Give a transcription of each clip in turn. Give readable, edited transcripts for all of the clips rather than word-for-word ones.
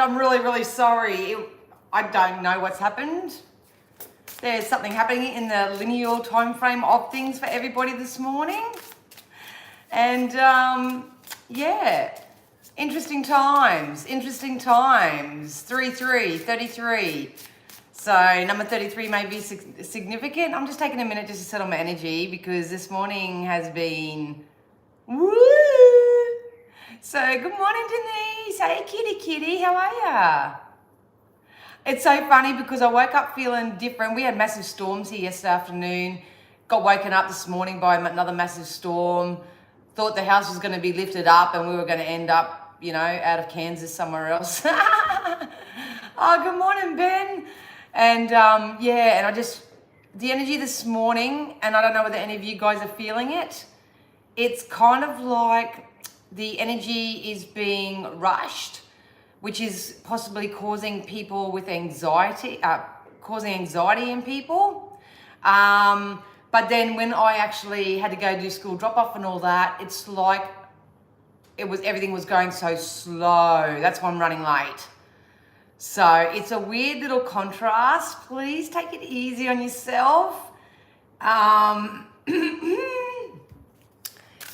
I'm really, really sorry. I don't know what's happened. There's something happening in the linear time frame of things for everybody this morning. And yeah, interesting times. 33. So number 33 may be significant. I'm just taking a minute just to settle my energy because this morning has been woo. So good morning, Denise. Hey, kitty, how are ya? It's so funny because I woke up feeling different. We had massive storms here yesterday afternoon. Got woken up this morning by another massive storm. Thought the house was going to be lifted up and we were going to end up, you know, out of Kansas somewhere else. Oh, good morning, Ben. And yeah, and the energy this morning, and I don't know whether any of you guys are feeling it, it's kind of like the energy is being rushed, which is possibly causing people with anxiety, causing anxiety in people. But then when I actually had to go do school drop-off and all that, it's like everything was going so slow. That's why I'm running late. So it's a weird little contrast. Please take it easy on yourself.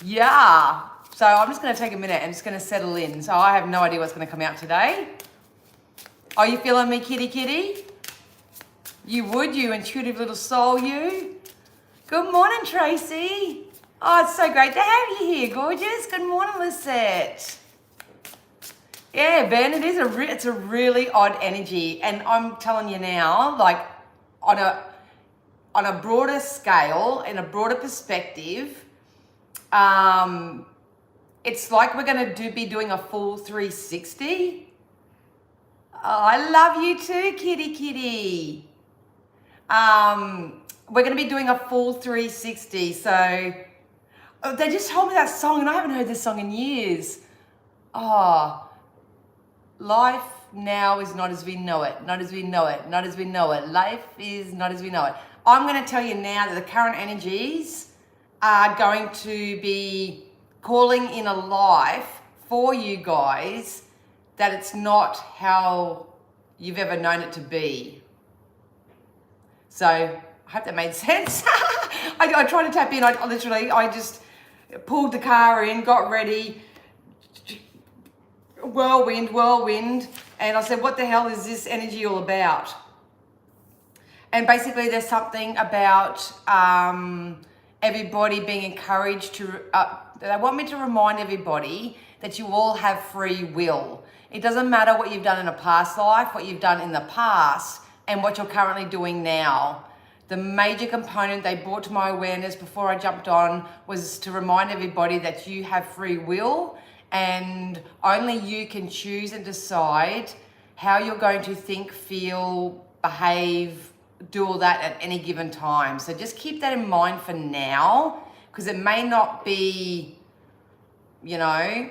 Yeah. So I'm just going to take a minute and just going to settle in. So I have no idea what's going to come out today. Are you feeling me, kitty? You would, you intuitive little soul, you. Good morning, Tracy. Oh, it's so great to have you here, gorgeous. Good morning, Lisette. Yeah, Ben, it's a really odd energy. And I'm telling you now, like on a broader scale, in a broader perspective, it's like we're going to be doing a full 360. Oh, I love you too, kitty. We're going to be doing a full 360. So they just told me that song and I haven't heard this song in years. Oh, life now is not as we know it. Not as we know it. Not as we know it. Life is not as we know it. I'm going to tell you now that the current energies are going to be calling in a life for you guys that it's not how you've ever known it to be. So I hope that made sense. I tried to tap in. I just pulled the car in, got ready, whirlwind, and I said, what the hell is this energy all about? And basically there's something about everybody being encouraged to, they want me to remind everybody that you all have free will. It doesn't matter what you've done in a past life, what you've done in the past, and what you're currently doing now. The major component they brought to my awareness before I jumped on was to remind everybody that you have free will and only you can choose and decide how you're going to think, feel, behave, do all that at any given time. So just keep that in mind for now, because it may not be, you know,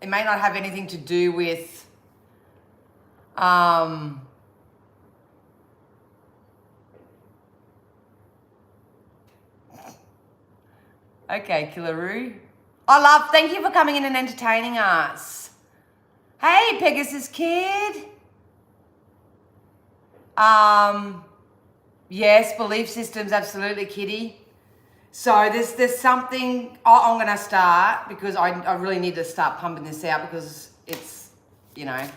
it may not have anything to do with okay, Killaroo. Thank you for coming in and entertaining us. Hey, Pegasus Kid. Yes, belief systems, absolutely, kitty. So there's something, I'm going to start because I really need to start pumping this out because it's, you know,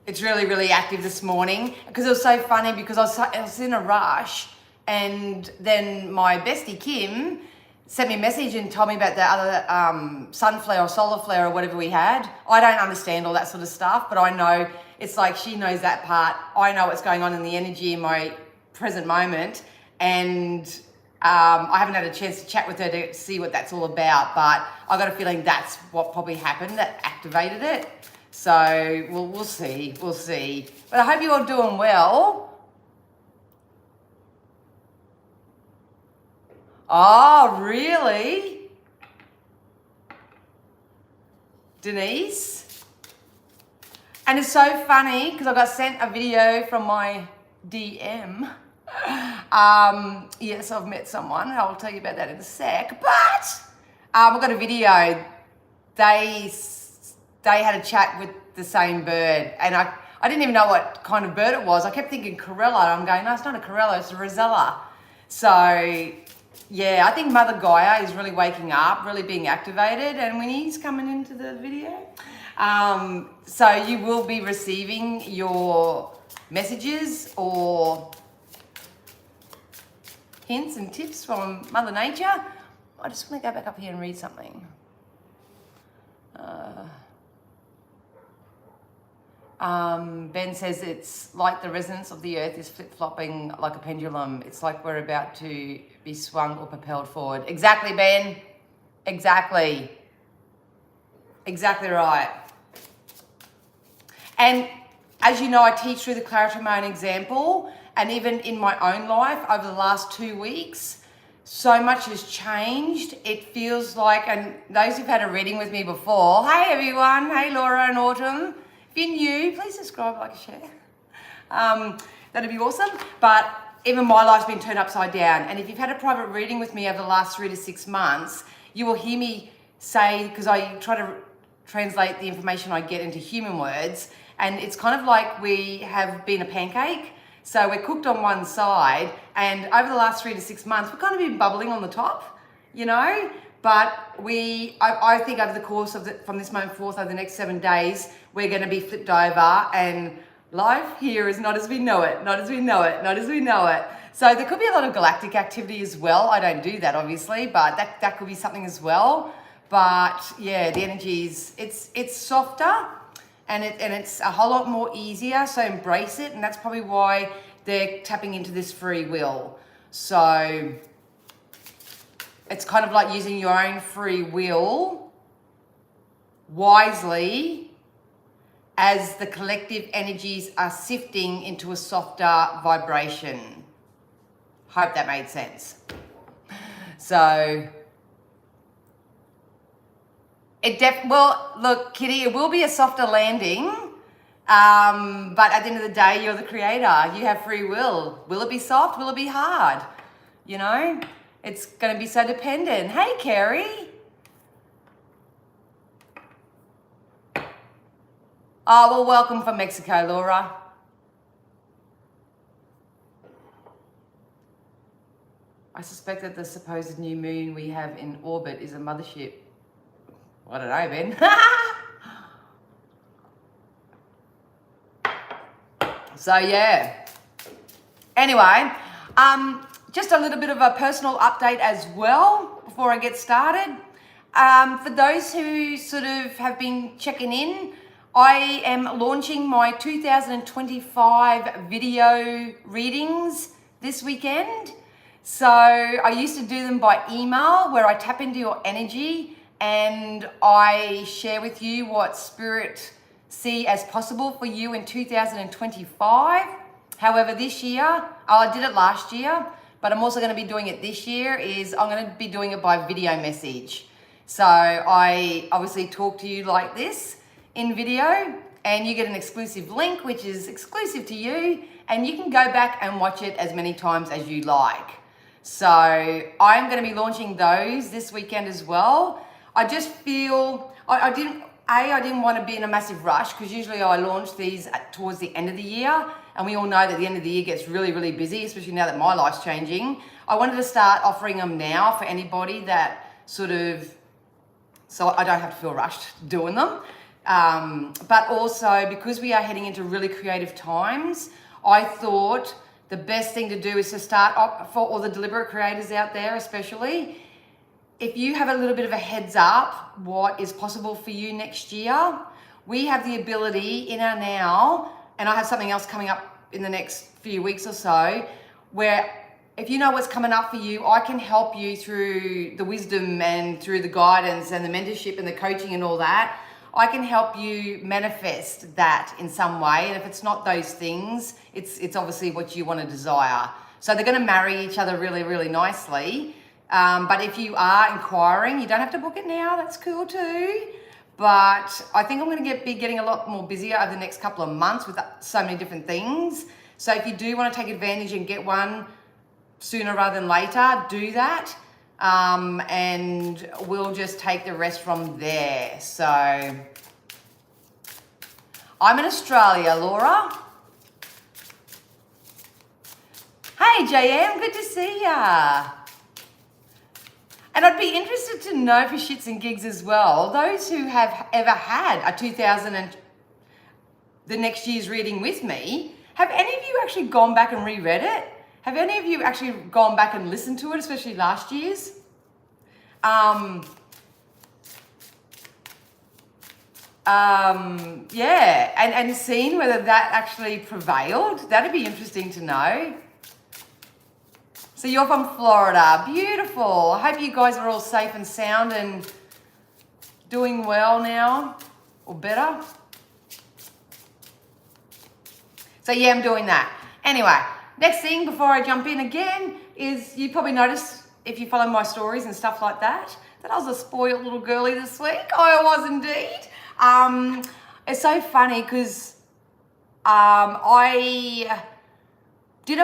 it's really, really active this morning because it was so funny because I was in a rush and then my bestie Kim sent me a message and told me about the other sun flare or solar flare or whatever we had. I don't understand all that sort of stuff, but I know it's like she knows that part. I know what's going on in the energy in my present moment, and I haven't had a chance to chat with her to see what that's all about, but I got a feeling that's what probably happened that activated it. So we'll see. But I hope you're all doing well. Oh, really? Denise? And it's so funny because I got sent a video from my DM. Yes, I've met someone. I'll tell you about that in a sec. But I've got a video. They had a chat with the same bird, and I didn't even know what kind of bird it was. I kept thinking Corella. I'm going, no, it's not a Corella, it's a Rosella. So yeah, I think Mother Gaia is really waking up, really being activated, and Winnie's coming into the video. So you will be receiving your messages or hints and tips from Mother Nature. I just want to go back up here and read something. Ben says it's like the resonance of the earth is flip-flopping like a pendulum. It's like we're about to be swung or propelled forward. Exactly, Ben. Exactly. Exactly right. And as you know, I teach through the Clarity Mode example, and even in my own life over the last 2 weeks, so much has changed. It feels like, and those who've had a reading with me before, hey everyone, hey Laura and Autumn. If you're new, please subscribe, like, share. That'd be awesome. But even my life's been turned upside down. And if you've had a private reading with me over the last 3 to 6 months, you will hear me say, because I try to translate the information I get into human words, and it's kind of like we have been a pancake. So we're cooked on one side, and over the last 3 to 6 months, we've kind of been bubbling on the top, you know? But I think over the course of from this moment forth, over the next 7 days, we're going to be flipped over, and life here is not as we know it, not as we know it, not as we know it. So there could be a lot of galactic activity as well. I don't do that, obviously, but that could be something as well. But yeah, the energies, it's softer, and it's a whole lot more easier. So embrace it, and that's probably why they're tapping into this free will. So it's kind of like using your own free will wisely as the collective energies are sifting into a softer vibration. Hope that made sense. So well, look, Kitty, it will be a softer landing, but at the end of the day, you're the creator. You have free will. Will it be soft? Will it be hard? You know, it's going to be so dependent. Hey, Carrie. Oh, well, welcome from Mexico, Laura. I suspect that the supposed new moon we have in orbit is a mothership. I don't know, Ben. So, yeah. Anyway, just a little bit of a personal update as well before I get started. For those who sort of have been checking in, I am launching my 2025 video readings this weekend. So I used to do them by email, where I tap into your energy and I share with you what Spirit see as possible for you in 2025. However, this year, I did it last year, but I'm also going to be doing it this year, I'm going to be doing it by video message. So I obviously talk to you like this in video, and you get an exclusive link, which is exclusive to you, and you can go back and watch it as many times as you like. So I'm going to be launching those this weekend as well. I just feel, I didn't want to be in a massive rush, because usually I launch these towards the end of the year, and we all know that the end of the year gets really, really busy, especially now that my life's changing. I wanted to start offering them now for anybody that sort of, so I don't have to feel rushed doing them. But also, because we are heading into really creative times, I thought the best thing to do is to start up for all the deliberate creators out there, especially. If you have a little bit of a heads up what is possible for you next year, we have the ability in our now, and I have something else coming up in the next few weeks or so, where if you know what's coming up for you, I can help you through the wisdom and through the guidance and the mentorship and the coaching and all that. I can help you manifest that in some way. And if it's not those things, it's obviously what you want to desire. So they're going to marry each other really, really nicely. But if you are inquiring, you don't have to book it now. That's cool too. But I think I'm going to be getting a lot more busier over the next couple of months with so many different things. So if you do want to take advantage and get one sooner rather than later, do that. and we'll just take the rest from there. So I'm in Australia, Laura. Hey JM, good to see ya. And I'd be interested to know for shits and gigs as well, those who have ever had a 2000 and the next year's reading with me, have any of you actually gone back and reread it? Have any of you actually gone back and listened to it, especially last year's? Yeah, and seen whether that actually prevailed. That'd be interesting to know. So you're from Florida. Beautiful. I hope you guys are all safe and sound and doing well now, or better. So yeah, I'm doing that. Anyway, next thing before I jump in again is you probably noticed, if you follow my stories and stuff like that I was a spoiled little girly this week. I was indeed. It's so funny because I did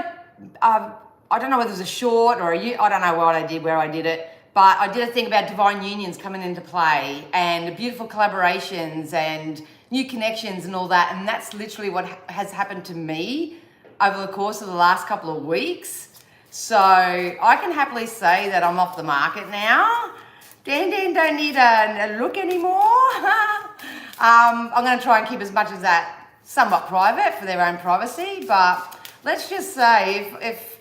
I don't know whether it was a short or I don't know what I did, where I did it, but I did a thing about divine unions coming into play and beautiful collaborations and new connections and all that. And that's literally what has happened to me over the course of the last couple of weeks. So I can happily say that I'm off the market now. Dan don't need a look anymore. I'm going to try and keep as much of that somewhat private for their own privacy. But let's just say if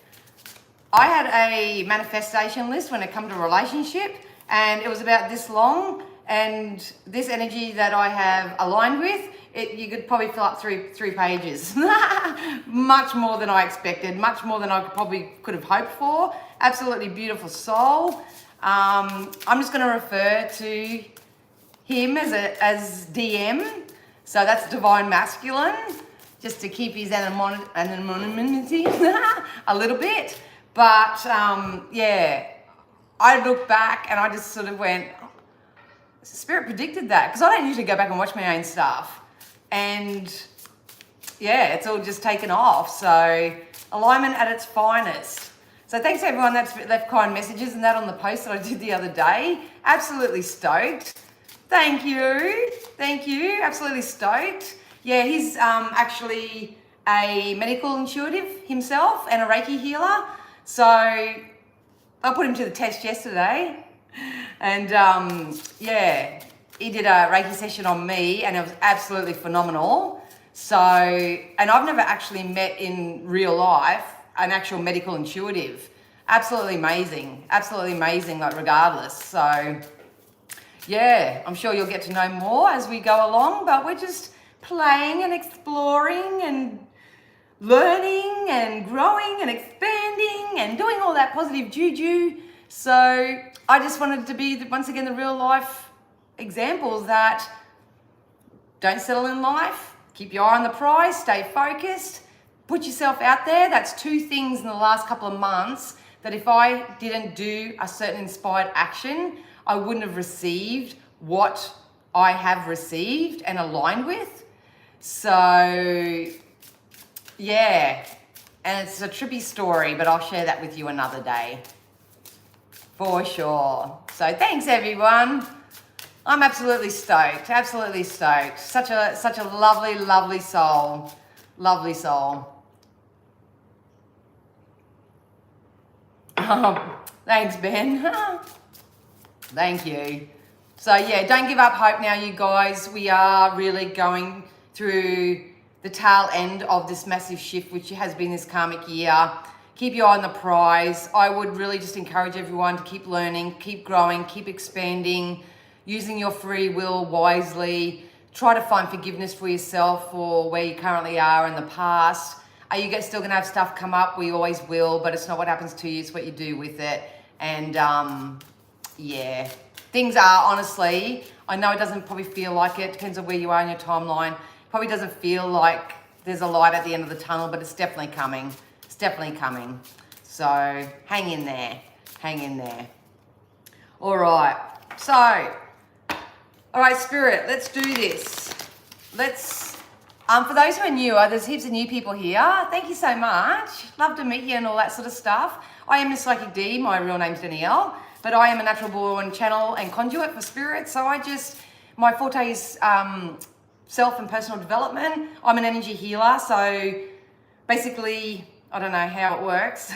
I had a manifestation list when it comes to relationship and it was about this long, and this energy that I have aligned with, you could probably fill up three pages. Much more than I expected, much more than I could have hoped for. Absolutely beautiful soul. I'm just going to refer to him as DM. So that's divine masculine, just to keep his anonymity a little bit. But yeah, I look back and I just sort of went, Spirit predicted that, because I don't usually go back and watch my own stuff. And yeah, it's all just taken off. So alignment at its finest. So thanks to everyone that's left kind messages and that on the post that I did the other day. Absolutely stoked. Thank you. Thank you. Absolutely stoked. Yeah, he's actually a medical intuitive himself and a Reiki healer. So I put him to the test yesterday. And yeah, he did a Reiki session on me and it was absolutely phenomenal. So, and I've never actually met in real life an actual medical intuitive. Absolutely amazing, like regardless. So yeah, I'm sure you'll get to know more as we go along, but we're just playing and exploring and learning and growing and expanding and doing all that positive juju. So I just wanted to be, once again, the real life examples that don't settle in life, keep your eye on the prize, stay focused, put yourself out there. That's two things in the last couple of months that if I didn't do a certain inspired action, I wouldn't have received what I have received and aligned with. So yeah, and it's a trippy story, but I'll share that with you another day. For sure. So thanks everyone. I'm absolutely stoked. Absolutely stoked. Such a lovely, lovely soul. Lovely soul. Thanks, Ben. Thank you. So yeah, don't give up hope now, you guys. We are really going through the tail end of this massive shift, which has been this karmic year. Keep your eye on the prize. I would really just encourage everyone to keep learning, keep growing, keep expanding, using your free will wisely. Try to find forgiveness for yourself for where you currently are in the past. Are you still going to have stuff come up? We always will, but it's not what happens to you, it's what you do with it. And yeah, things are, honestly, I know it doesn't probably feel like it, depends on where you are in your timeline. Probably doesn't feel like there's a light at the end of the tunnel, but it's definitely coming. It's definitely coming. So hang in there. Hang in there. All right. So, all right, Spirit, let's do this. Let's, for those who are newer, there's heaps of new people here. Thank you so much. Love to meet you and all that sort of stuff. I am Miss Psychic D. My real name's Danielle. but I am a natural born channel and conduit for spirit. So my forte is self and personal development. I'm an energy healer. So basically, I don't know how it works,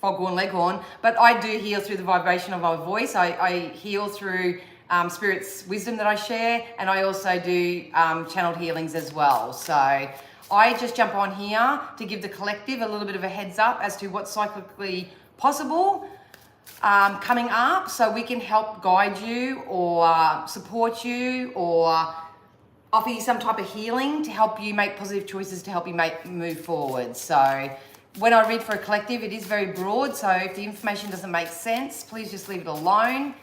foghorn leghorn, but I do heal through the vibration of my voice. I heal through Spirit's wisdom that I share, and I also do channeled healings as well. So I just jump on here to give the collective a little bit of a heads up as to what's cyclically possible coming up, so we can help guide you or support you or offer you some type of healing to help you make positive choices to help you move forward. So when I read for a collective, it is very broad, so if the information doesn't make sense, please just leave it alone.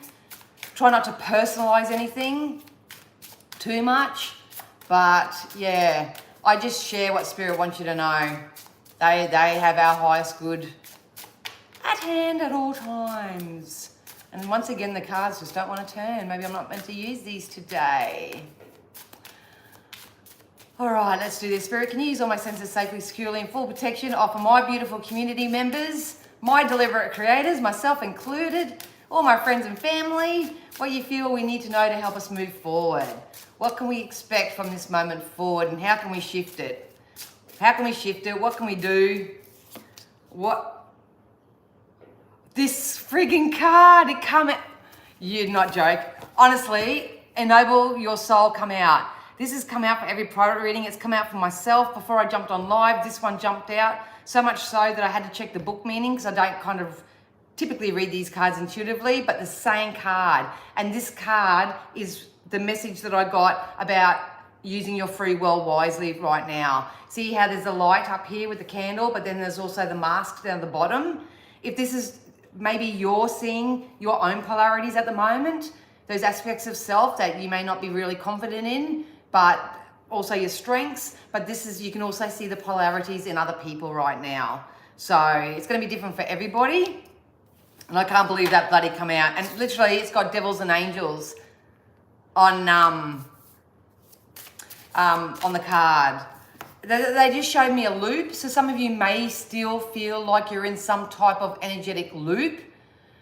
Try not to personalize anything too much, but yeah, I just share what Spirit wants you to know. They have our highest good at hand at all times. And once again, the cards just don't want to turn. Maybe I'm not meant to use these today. All right, let's do this. Spirit, can you use all my senses safely, securely, and full protection to offer my beautiful community members, my deliberate creators, myself included, all my friends and family, what you feel we need to know to help us move forward? What can we expect from this moment forward, and how can we shift it? How can we shift it? What can we do? This frigging card, it come out. You'd not joke. Honestly, enable your soul come out. This has come out for every private reading. It's come out for myself before I jumped on live. This one jumped out so much so that I had to check the book meaning because I don't kind of typically read these cards intuitively, but the same card. And this card is the message that I got about using your free will wisely right now. See how there's a light up here with the candle, but then there's also the mask down the bottom. If this is maybe you're seeing your own polarities at the moment, those aspects of self that you may not be really confident in, but also your strengths, but you can also see the polarities in other people right now. So it's going to be different for everybody. And I can't believe that bloody come out. And literally it's got devils and angels on the card. They just showed me a loop. So some of you may still feel like you're in some type of energetic loop.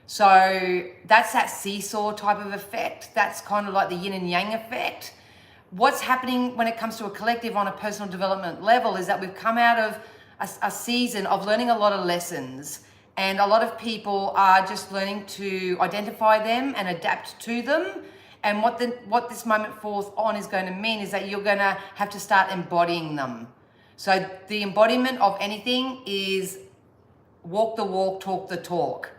So that's that seesaw type of effect. That's kind of like the yin and yang effect. What's happening when it comes to a collective on a personal development level is that we've come out of a season of learning a lot of lessons, and a lot of people are just learning to identify them and adapt to them. And what this moment forth on is going to mean is that you're going to have to start embodying them. So the embodiment of anything is walk the walk, talk the talk,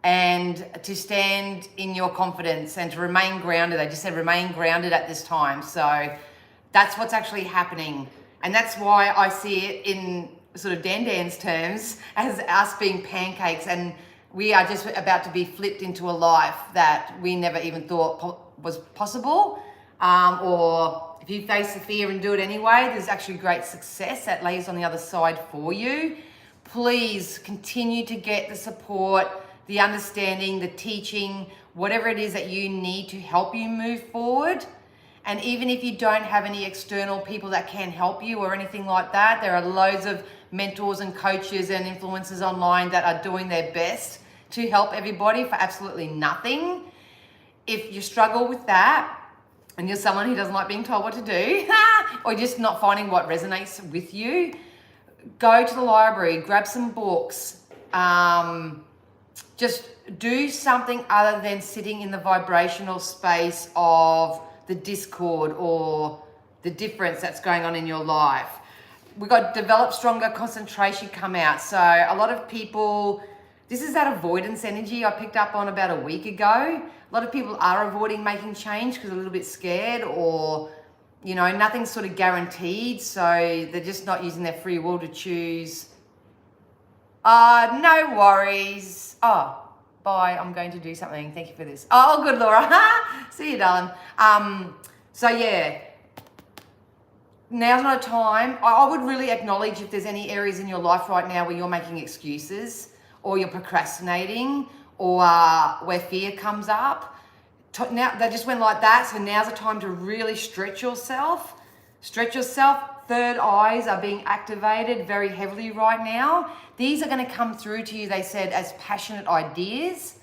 and to stand in your confidence and to remain grounded. I just said remain grounded at this time. So that's what's actually happening. And that's why I see it in sort of Dan Dan's terms as us being pancakes, and we are just about to be flipped into a life that we never even thought was possible. Or if you face the fear and do it anyway, there's actually great success that lays on the other side for you. Please continue to get the support, the understanding, the teaching, whatever it is that you need to help you move forward. And even if you don't have any external people that can help you or anything like that, there are loads of mentors and coaches and influencers online that are doing their best to help everybody for absolutely nothing. If you struggle with that and you're someone who doesn't like being told what to do or just not finding what resonates with you, go to the library, grab some books, just do something other than sitting in the vibrational space of the discord or the difference that's going on in your life. We got develop stronger concentration come out. So a lot of people, this is that avoidance energy I picked up on about a week ago. A lot of people are avoiding making change because they're a little bit scared, or, you know, nothing's sort of guaranteed. So they're just not using their free will to choose. No worries. Oh, bye. I'm going to do something. Thank you for this. Oh, good, Laura. See you, darling. So yeah, now's not a time. I would really acknowledge if there's any areas in your life right now where you're making excuses or you're procrastinating or where fear comes up. Now they just went like that. So now's the time to really stretch yourself. Stretch yourself. Third eyes are being activated very heavily right now. These are going to come through to you, they said, as passionate ideas.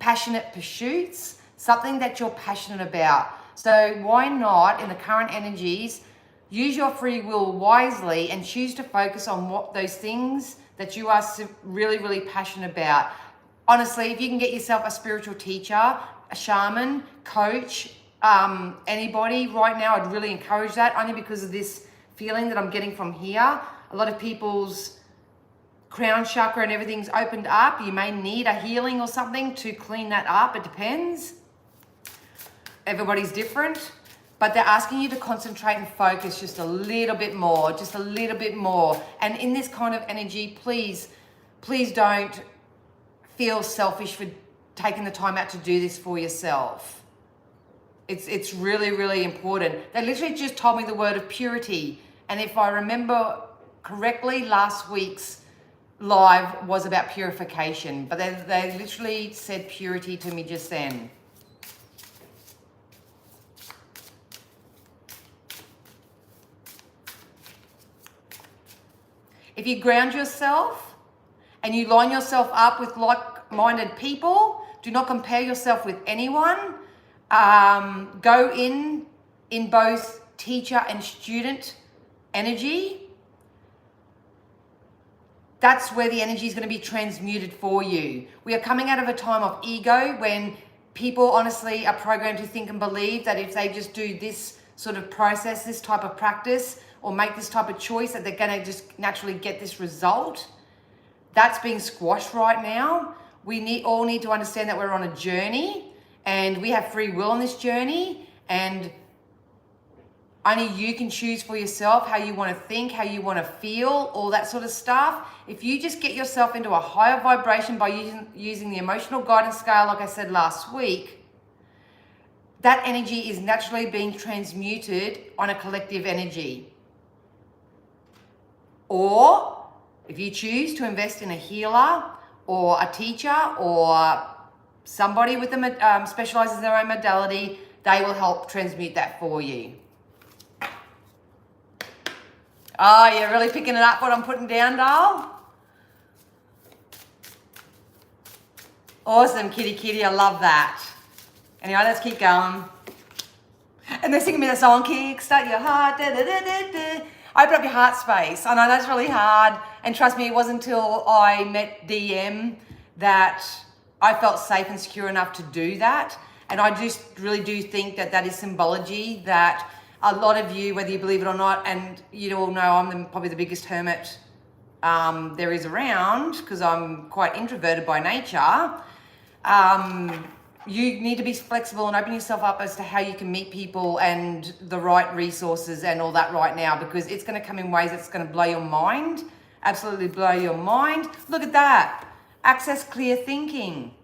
passionate pursuits, something that you're passionate about. So why not, in the current energies, use your free will wisely and choose to focus on what those things that you are really, really passionate about. Honestly, if you can get yourself a spiritual teacher, a shaman, coach, anybody right now, I'd really encourage that, only because of this feeling that I'm getting from here. A lot of people's crown chakra and everything's opened up. You may need a healing or something to clean that up. It depends. Everybody's different. But they're asking you to concentrate and focus just a little bit more, just a little bit more. And in this kind of energy, please don't feel selfish for taking the time out to do this for yourself. It's really, really important. They literally just told me the word of purity. And if I remember correctly, last week's live was about purification, but they literally said purity to me just then. If you ground yourself and you line yourself up with like-minded people, do not compare yourself with anyone. Go in both teacher and student energy. That's where the energy is going to be transmuted for you. We are coming out of a time of ego when people honestly are programmed to think and believe that if they just do this sort of process, this type of practice, or make this type of choice, that they're going to just naturally get this result. That's being squashed right now. We all need to understand that we're on a journey and we have free will on this journey, and only you can choose for yourself how you want to think, how you want to feel, all that sort of stuff. If you just get yourself into a higher vibration by using the emotional guidance scale, like I said last week, that energy is naturally being transmuted on a collective energy. Or if you choose to invest in a healer or a teacher or somebody with specializes in their own modality, they will help transmute that for you. Oh, you're really picking it up what I'm putting down, doll? Awesome, kitty kitty, I love that. Anyway, let's keep going. And they're singing me the song, Kickstart Your Heart, da da da da da. Open up your heart space. I know that's really hard. And trust me, it wasn't until I met DM that I felt safe and secure enough to do that. And I just really do think that that is symbology, that a lot of you, whether you believe it or not, and you all know I'm probably the biggest hermit there is around, because I'm quite introverted by nature. You need to be flexible and open yourself up as to how you can meet people and the right resources and all that right now, because it's going to come in ways that's going to blow your mind, absolutely blow your mind. Look at that. Access clear thinking.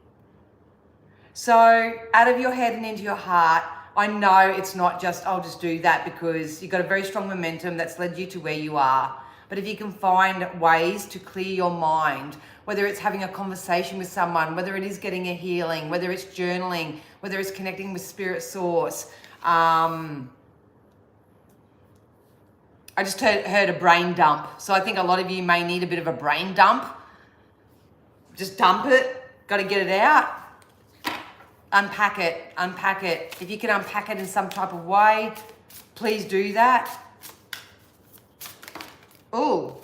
So out of your head and into your heart. I know it's not just, I'll just do that, because you've got a very strong momentum that's led you to where you are. But if you can find ways to clear your mind, whether it's having a conversation with someone, whether it is getting a healing, whether it's journaling, whether it's connecting with spirit source. I just heard a brain dump. So I think a lot of you may need a bit of a brain dump. Just dump it, got to get it out. Unpack it, unpack it. If you can unpack it in some type of way, please do that. Oh,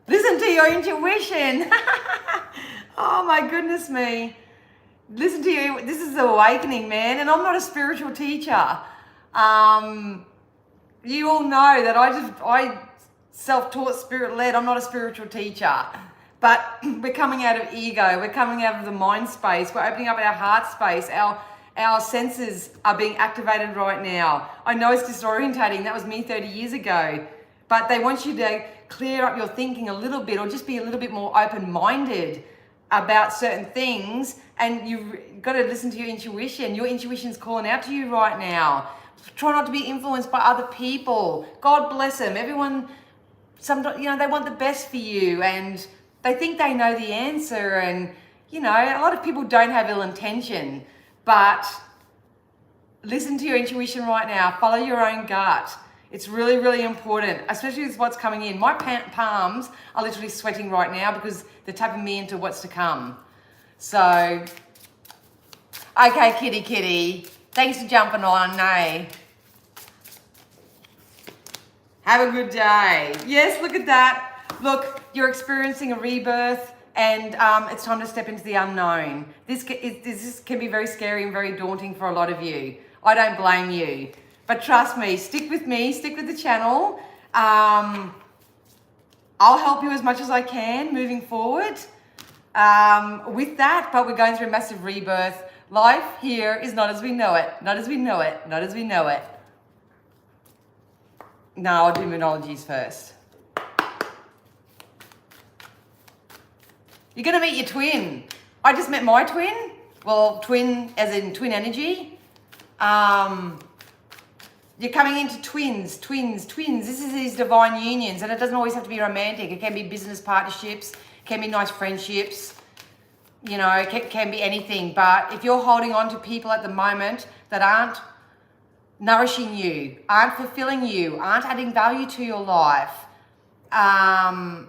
listen to your intuition. Oh my goodness me. Listen to you. This is awakening, man. And I'm not a spiritual teacher. You all know that I self-taught, spirit-led. I'm not a spiritual teacher. But we're coming out of ego. We're coming out of the mind space. We're opening up our heart space. Our senses are being activated right now. I know it's disorientating. That was me 30 years ago. But they want you to clear up your thinking a little bit, or just be a little bit more open-minded about certain things. And you've got to listen to your intuition. Your intuition's calling out to you right now. Try not to be influenced by other people. God bless them. Everyone, sometimes, they want the best for you, and they think they know the answer. And, a lot of people don't have ill intention, but listen to your intuition right now. Follow your own gut. It's really, really important, especially with what's coming in. My palms are literally sweating right now because they're tapping me into what's to come. So, okay, kitty. Thanks for jumping on, eh? Have a good day. Yes, look at that. Look, you're experiencing a rebirth and it's time to step into the unknown. This can be very scary and very daunting for a lot of you. I don't blame you. But trust me, stick with the channel. I'll help you as much as I can moving forward with that, but we're going through a massive rebirth. Life here is not as we know it, not as we know it, not as we know it. No, I'll do Moonologies first. You're going to meet your twin. I just met my twin. Well, twin as in twin energy. You're coming into twins. This is these divine unions, and it doesn't always have to be romantic. It can be business partnerships, can be nice friendships, you know, it can be anything. But if you're holding on to people at the moment that aren't nourishing you, aren't fulfilling you, aren't adding value to your life, aren't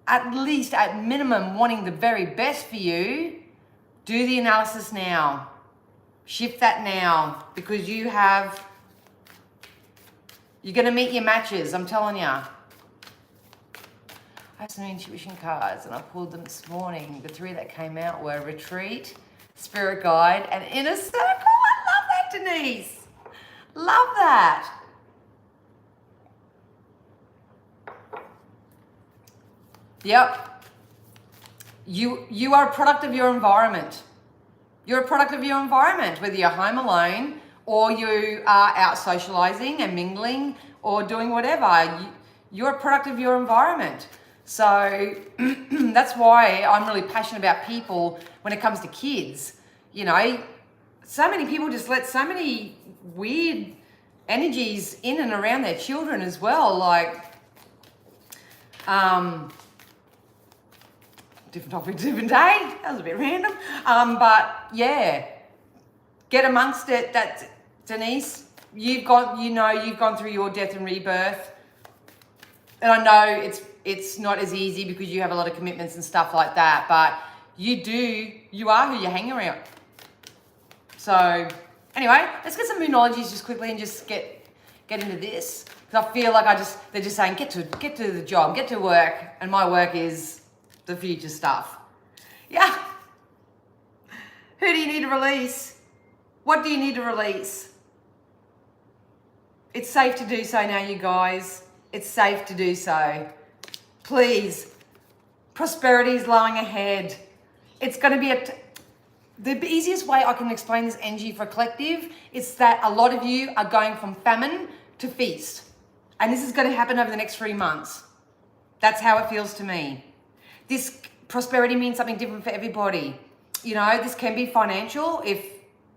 at least at minimum wanting the very best for you, do the analysis now. Shift that now, because you're going to meet your matches, I'm telling you. I have some intuition cards and I pulled them this morning. The 3 that came out were retreat, spirit guide, and inner circle. I love that, Denise. Love that. Yep. You are a product of your environment. You're a product of your environment, whether you're home alone or you are out socializing and mingling or doing whatever. You're a product of your environment. So that's why I'm really passionate about people when it comes to kids. You know, so many people just let so many weird energies in and around their children as well. Like, different topic, different day. That was a bit random. But yeah, get amongst it. That Denise, you've gone through your death and rebirth. And I know it's not as easy because you have a lot of commitments and stuff like that, but you are who you hang around. So anyway, let's get some Moonologies just quickly and just get into this. Because I feel like they're just saying, get to the job, get to work, and my work is the future stuff. Yeah. Who do you need to release? What do you need to release? It's safe to do so now, you guys. It's safe to do so. Please. Prosperity is lying ahead. It's going to be the easiest way I can explain this energy for collective is that a lot of you are going from famine to feast. And this is going to happen over the next 3 months. That's how it feels to me. This prosperity means something different for everybody. You know, this can be financial. If,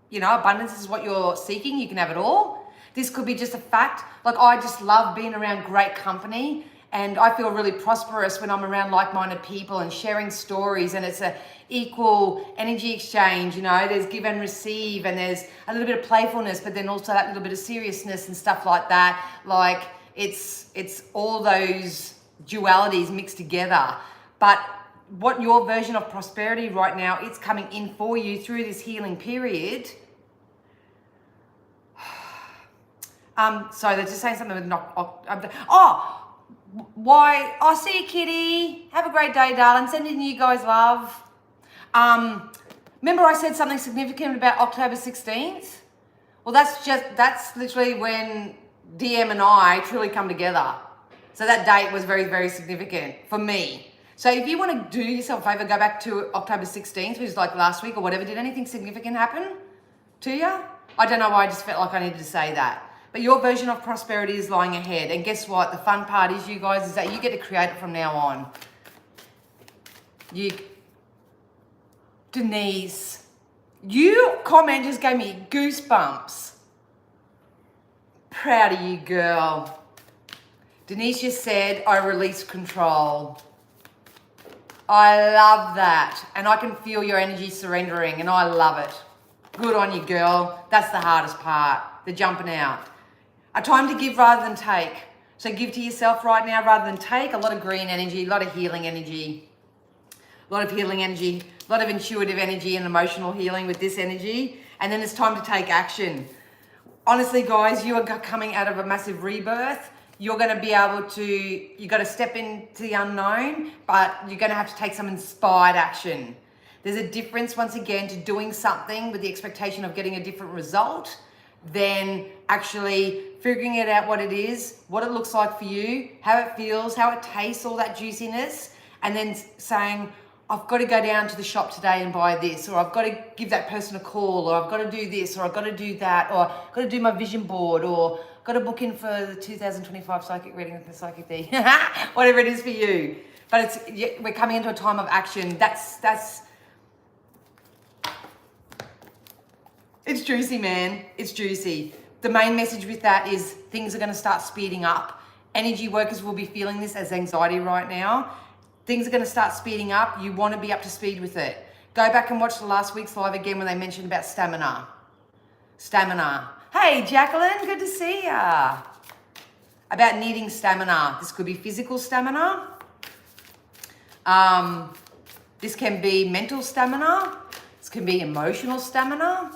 you know, abundance is what you're seeking, you can have it all. This could be just a fact. Like, I just love being around great company, and I feel really prosperous when I'm around like-minded people and sharing stories, and it's a equal energy exchange. You know, there's give and receive, and there's a little bit of playfulness, but then also that little bit of seriousness and stuff like that. Like, it's all those dualities mixed together. But what your version of prosperity right now, it's coming in for you through this healing period. So they're just saying something with why? Oh, see you, kitty. Have a great day, darling. Sending you guys love. Remember I said something significant about October 16th? Well, that's literally when DM and I truly come together. So that date was very, very significant for me. So if you want to do yourself a favor, go back to October 16th, which is like last week or whatever. Did anything significant happen to you? I don't know why, I just felt like I needed to say that. But your version of prosperity is lying ahead. And guess what? The fun part is, you guys, is that you get to create it from now on. Denise, your comment just gave me goosebumps. Proud of you, girl. Denise just said, I release control. I love that. And I can feel your energy surrendering, and I love it. Good on you, girl. That's the hardest part, the jumping out. A time to give rather than take. So give to yourself right now rather than take. A lot of green energy, a lot of healing energy. A lot of healing energy A lot of intuitive energy and emotional healing with this energy. And then it's time to take action. Honestly, guys, you are coming out of a massive rebirth. You're going to be able to, you got to step into the unknown, but you're going to have to take some inspired action. There's a difference, once again, to doing something with the expectation of getting a different result than actually figuring it out what it is, what it looks like for you, how it feels, how it tastes, all that juiciness, and then saying, I've got to go down to the shop today and buy this, or I've got to give that person a call, or I've got to do this, or I've got to do that, or I've got to do my vision board, or I've got to book in for the 2025 psychic reading with the Psychic D. Whatever it is for you. But we're coming into a time of action. It's juicy, man. It's juicy. The main message with that is things are going to start speeding up. Energy workers will be feeling this as anxiety right now. Things are going to start speeding up. You want to be up to speed with it. Go back and watch the last week's live again when they mentioned about stamina. Stamina. Hey, Jacqueline, good to see ya. About needing stamina. This could be physical stamina. This can be mental stamina. This can be emotional stamina.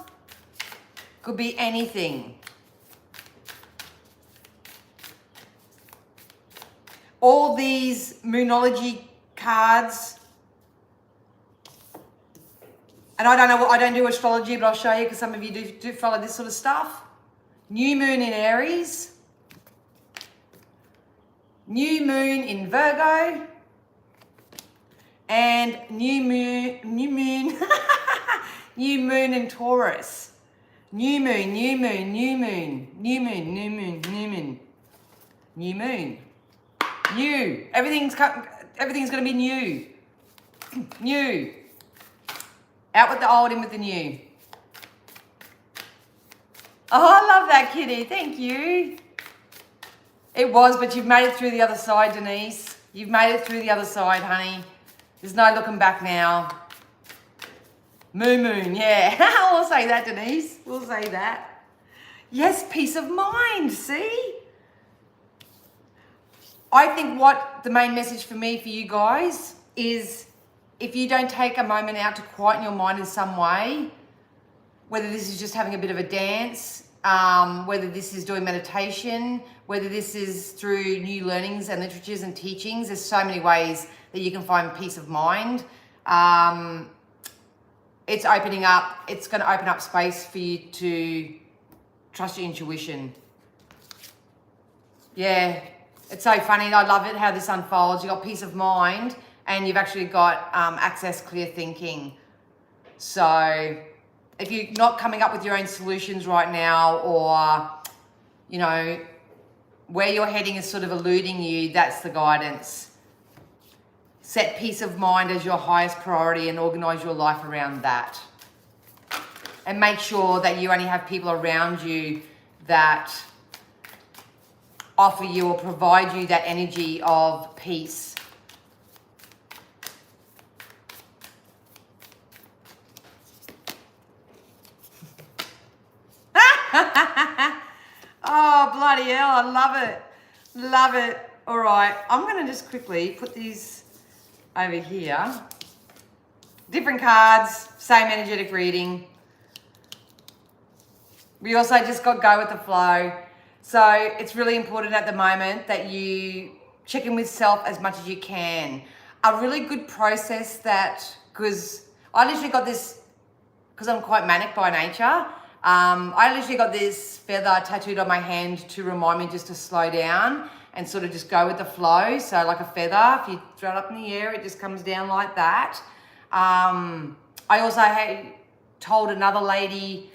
Could be anything. All these Moonology cards, and I don't do astrology, but I'll show you because some of you do follow this sort of stuff. New moon in Aries, new moon in Virgo, and new moon new moon in Taurus. New moon, new moon, new moon, new moon, new moon, new moon, new moon. New. Everything's going to be new. New. Out with the old, in with the new. Oh, I love that, Kitty. Thank you. It was, but you've made it through the other side, Denise. You've made it through the other side, honey. There's no looking back now. Moon, yeah. We'll say that, Denise. We'll say that. Yes, peace of mind, see? I think what the main message for me, for you guys, is if you don't take a moment out to quieten your mind in some way, whether this is just having a bit of a dance, whether this is doing meditation, whether this is through new learnings and literatures and teachings, there's so many ways that you can find peace of mind. It's opening up, it's going to open up space for you to trust your intuition. Yeah, it's so funny. I love it how this unfolds. You've got peace of mind and you've actually got access clear thinking. So if you're not coming up with your own solutions right now, or, you know, where you're heading is sort of eluding you, that's the guidance. Set peace of mind as your highest priority and organize your life around that. And make sure that you only have people around you that offer you or provide you that energy of peace. Oh, bloody hell, I love it. Love it. All right, I'm going to just quickly put these over here. Different cards, same energetic reading. We also just got go with the flow. So it's really important at the moment that you check in with self as much as you can. A really good process that, because I literally got this, because I'm quite manic by nature, I literally got this feather tattooed on my hand to remind me just to slow down and sort of just go with the flow. So like a feather, if you throw it up in the air, it just comes down like that. I also told another lady,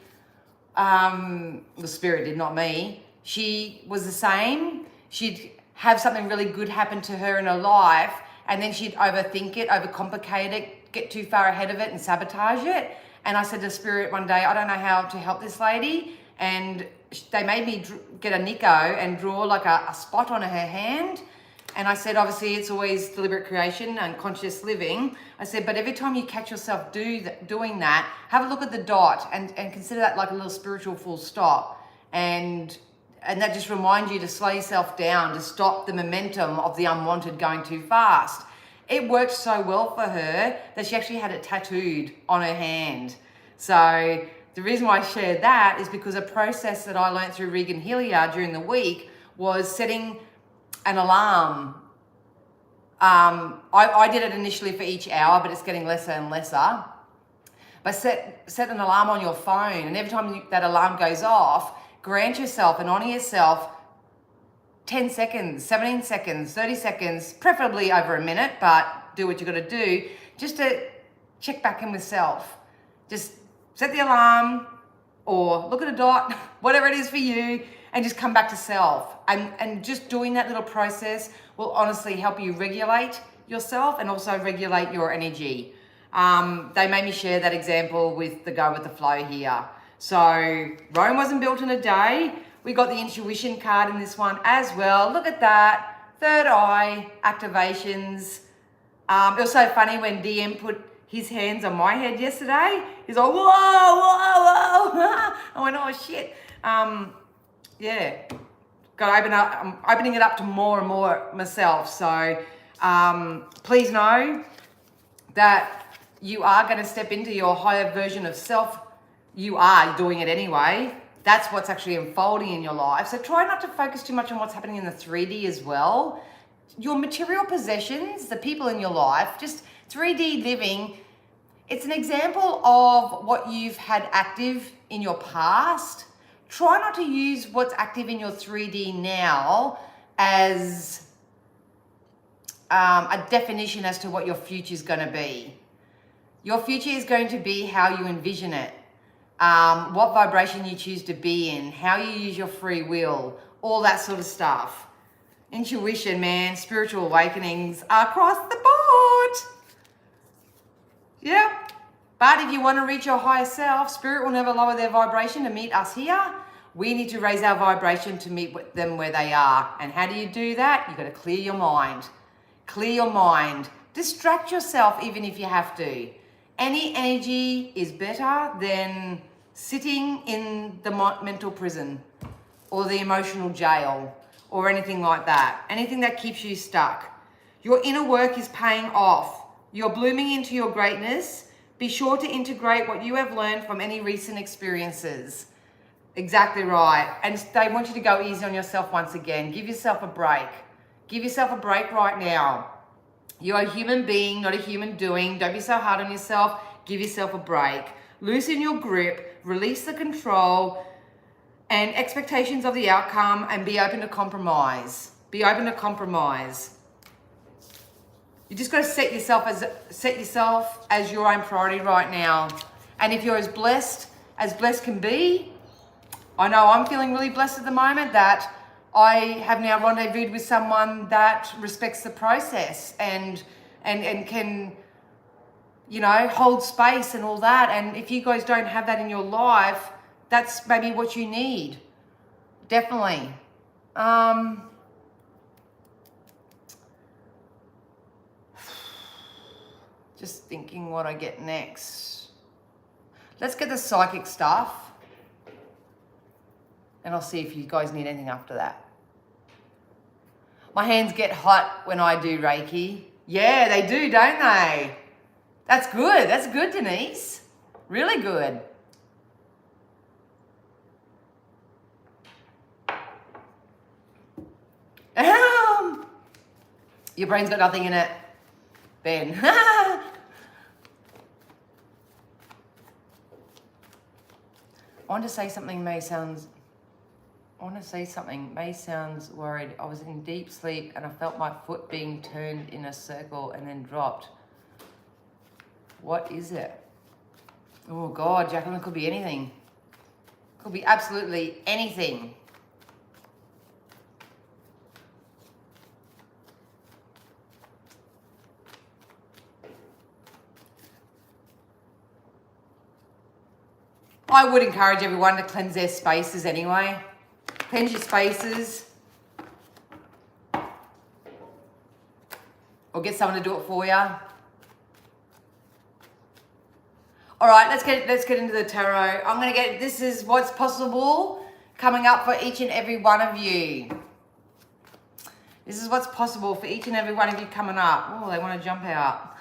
the spirit did, not me, she was the same. She'd have something really good happen to her in her life, and then she'd overthink it, overcomplicate it, get too far ahead of it and sabotage it. And I said to Spirit one day, I don't know how to help this lady. And they made me get a Nico and draw like a spot on her hand. And I said, obviously it's always deliberate creation and conscious living. I said, but every time you catch yourself doing that, have a look at the dot and consider that like a little spiritual full stop. And that just reminds you to slow yourself down, to stop the momentum of the unwanted going too fast. It worked so well for her that she actually had it tattooed on her hand. So the reason why I shared that is because a process that I learned through Regan Hilliard during the week was setting an alarm. I did it initially for each hour, but it's getting lesser and lesser. But set an alarm on your phone, and every time that alarm goes off, grant yourself and honor yourself 10 seconds, 17 seconds, 30 seconds, preferably over a minute, but do what you got to do, just to check back in with self. Just set the alarm or look at a dot, whatever it is for you, and just come back to self. And just doing that little process will honestly help you regulate yourself and also regulate your energy. They made me share that example with the go with the flow here. So Rome wasn't built in a day. We got the intuition card in this one as well. Look at that. Third eye activations. It was so funny when DM put his hands on my head yesterday. He's like, whoa, whoa, whoa. I went, oh shit. Yeah. Got to open up. I'm opening it up to more and more myself. So please know that you are going to step into your higher version of self. You are doing it anyway. That's what's actually unfolding in your life. So try not to focus too much on what's happening in the 3D as well. Your material possessions, the people in your life, just 3D living, it's an example of what you've had active in your past. Try not to use what's active in your 3D now as a definition as to what your future is going to be. Your future is going to be how you envision it. What vibration you choose to be in, how you use your free will, all that sort of stuff. Intuition, man, spiritual awakenings across the board. Yeah. But if you want to reach your higher self, spirit will never lower their vibration to meet us here. We need to raise our vibration to meet them where they are. And how do you do that? You've got to clear your mind. Clear your mind. Distract yourself even if you have to. Any energy is better than sitting in the mental prison or the emotional jail or anything like that. Anything that keeps you stuck. Your inner work is paying off. You're blooming into your greatness. Be sure to integrate what you have learned from any recent experiences. Exactly right. And they want you to go easy on yourself once again. Give yourself a break. Give yourself a break right now. You're a human being, not a human doing. Don't be so hard on yourself. Give yourself a break. Loosen your grip, release the control and expectations of the outcome, and be open to compromise. Be open to compromise. You just got to set yourself as your own priority right now. And if you're as blessed can be, I know I'm feeling really blessed at the moment that I have now rendezvoused with someone that respects the process and can, you know, hold space and all that. And if you guys don't have that in your life, that's maybe what you need. Definitely. Just thinking what I get next. Let's get the psychic stuff. And I'll see if you guys need anything after that. My hands get hot when I do Reiki. Yeah, they do, don't they? That's good. That's good, Denise. Really good. Your brain's got nothing in it, Ben. I want to say something may sound worried. I was in deep sleep and I felt my foot being turned in a circle and then dropped. What is it? Oh God, Jacqueline, it could be anything. Could be absolutely anything. I would encourage everyone to cleanse their spaces anyway. Cleanse your spaces. Or get someone to do it for you. All right, let's get into the tarot. This is what's possible coming up for each and every one of you. This is what's possible for each and every one of you coming up. Oh, they want to jump out.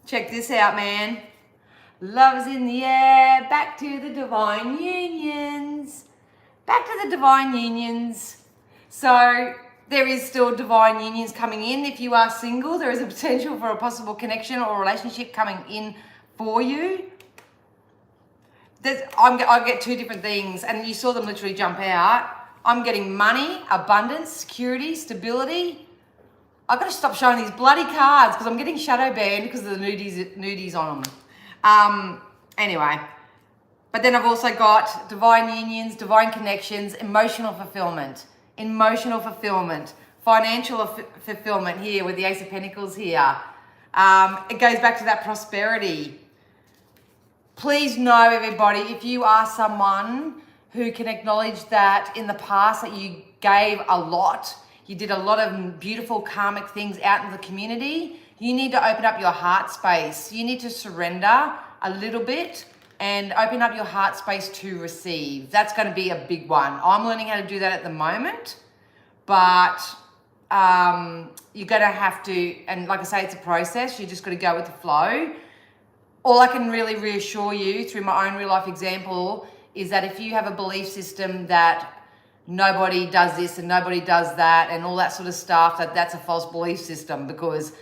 Check this out, man. Love's in the air. Back to the divine unions. Back to the divine unions. So there is still divine unions coming in. If you are single, there is a potential for a possible connection or relationship coming in for you. I get two different things, and you saw them literally jump out. I'm getting money, abundance, security, stability. I've got to stop showing these bloody cards because I'm getting shadow banned because of the nudies on them. Anyway, but then I've also got divine unions, divine connections, emotional fulfillment, financial fulfillment here with the Ace of Pentacles here. It goes back to that prosperity. Please know, everybody, if you are someone who can acknowledge that in the past that you gave a lot, you did a lot of beautiful karmic things out in the community, you need to open up your heart space. You need to surrender a little bit and open up your heart space to receive. That's going to be a big one. I'm learning how to do that at the moment, but you're going to have to, and like I say, it's a process. You just got to go with the flow. All I can really reassure you through my own real life example is that if you have a belief system that nobody does this and nobody does that and all that sort of stuff, that's a false belief system, because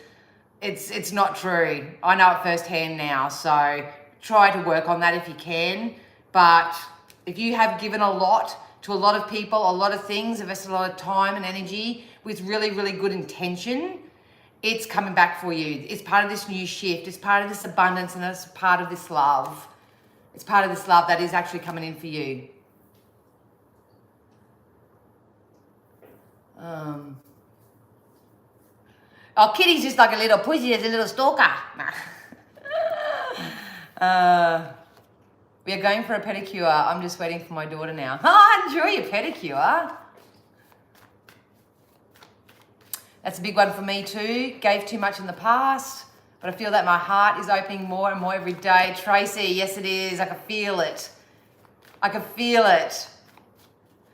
it's not true. I know it firsthand now, so try to work on that if you can. But if you have given a lot to a lot of people, a lot of things, invested a lot of time and energy with really, really good intention, it's coming back for you. It's part of this new shift. It's part of this abundance, and it's part of this love. It's part of this love that is actually coming in for you. Oh, Kitty's just like a little pussy, as a little stalker. We are going for a pedicure. I'm just waiting for my daughter now. Oh, enjoy your pedicure. That's a big one for me too. Gave too much in the past, but I feel that my heart is opening more and more every day. Tracy, yes it is. I can feel it. I can feel it.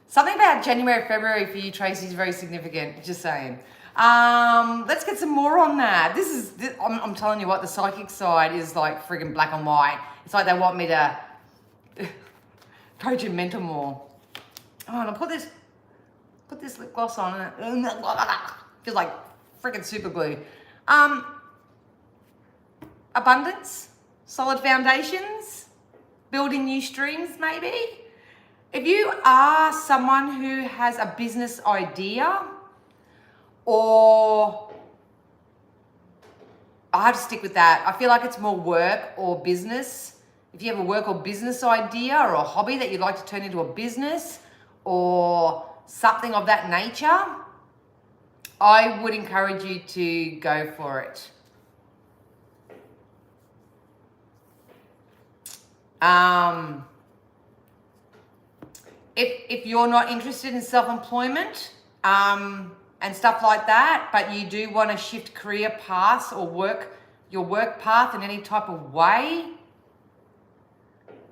Something about January, February for you, Tracy, is very significant. Just saying. Let's get some more on that. I'm telling you what, the psychic side is like friggin' black and white. It's like they want me to coach and mentor more. Oh, and I'll put this lip gloss on and it feels like friggin' super glue. Abundance, solid foundations, building new streams maybe. If you are someone who has a business idea, or I have to stick with that. I feel like it's more work or business. If you have a work or business idea or a hobby that you'd like to turn into a business or something of that nature, I would encourage you to go for it. If you're not interested in self-employment and stuff like that, but you do want to shift career paths or your work path in any type of way,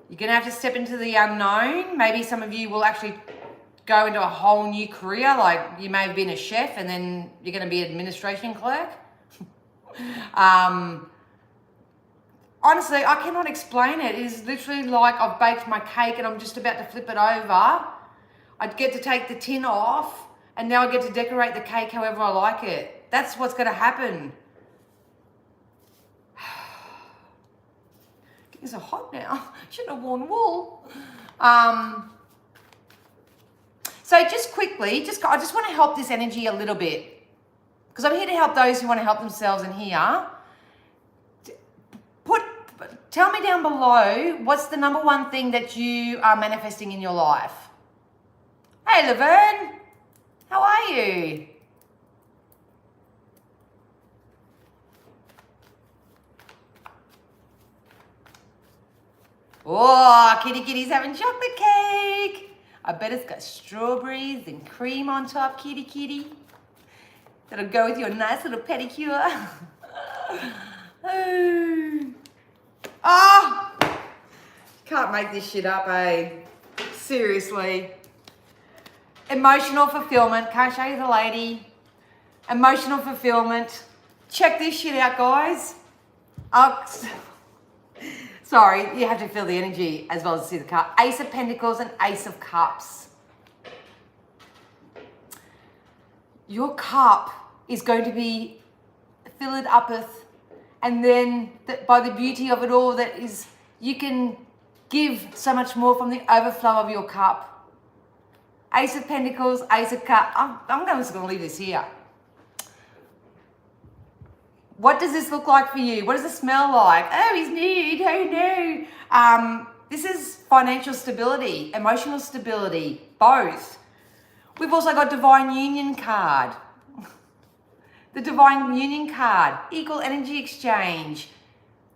you're going to have to step into the unknown. Maybe some of you will actually go into a whole new career, like you may have been a chef and then you're going to be an administration clerk. Honestly, I cannot explain it. It is literally like I've baked my cake and I'm just about to flip it over. I get to take the tin off and now I get to decorate the cake however I like it. That's what's going to happen. Getting so hot now. Shouldn't have worn wool. So just quickly, I just want to help this energy a little bit, because I'm here to help those who want to help themselves in here. Tell me down below, what's the number one thing that you are manifesting in your life? Hey, Laverne, how are you? Oh, Kitty's having chocolate cake. I bet it's got strawberries and cream on top, Kitty. That'll go with your nice little pedicure. Oh, can't make this shit up, eh? Seriously. Emotional fulfillment. Can't show you the lady. Emotional fulfillment. Check this shit out, guys. Sorry, you have to feel the energy as well as see the cup. Ace of Pentacles and Ace of Cups. Your cup is going to be filled uppeth, and then by the beauty of it all, that is, you can give so much more from the overflow of your cup. Ace of Pentacles, Ace of Cups. I'm just going to leave this here. What does this look like for you? What does it smell like? Oh, he's nude. Oh no. This is financial stability, emotional stability, both. We've also got Divine Union card. The Divine Union card, equal energy exchange.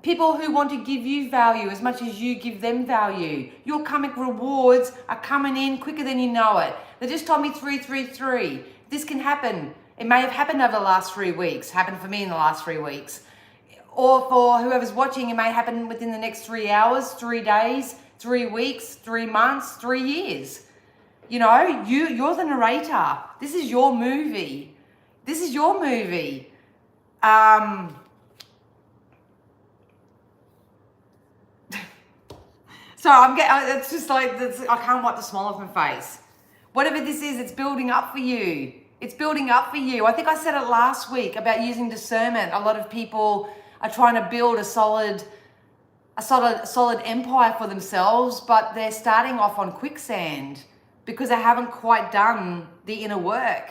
People who want to give you value as much as you give them value. Your karmic rewards are coming in quicker than you know it. They just told me 333. This can happen. It may have happened over the last 3 weeks. Happened for me in the last 3 weeks. Or for whoever's watching, it may happen within the next 3 hours, 3 days, 3 weeks, 3 months, 3 years. You know, you're the narrator. This is your movie. This is your movie. So it's just like, I can't wipe the smile off my face. Whatever this is, it's building up for you. It's building up for you. I think I said it last week about using discernment. A lot of people are trying to build a solid empire for themselves, but they're starting off on quicksand because they haven't quite done the inner work,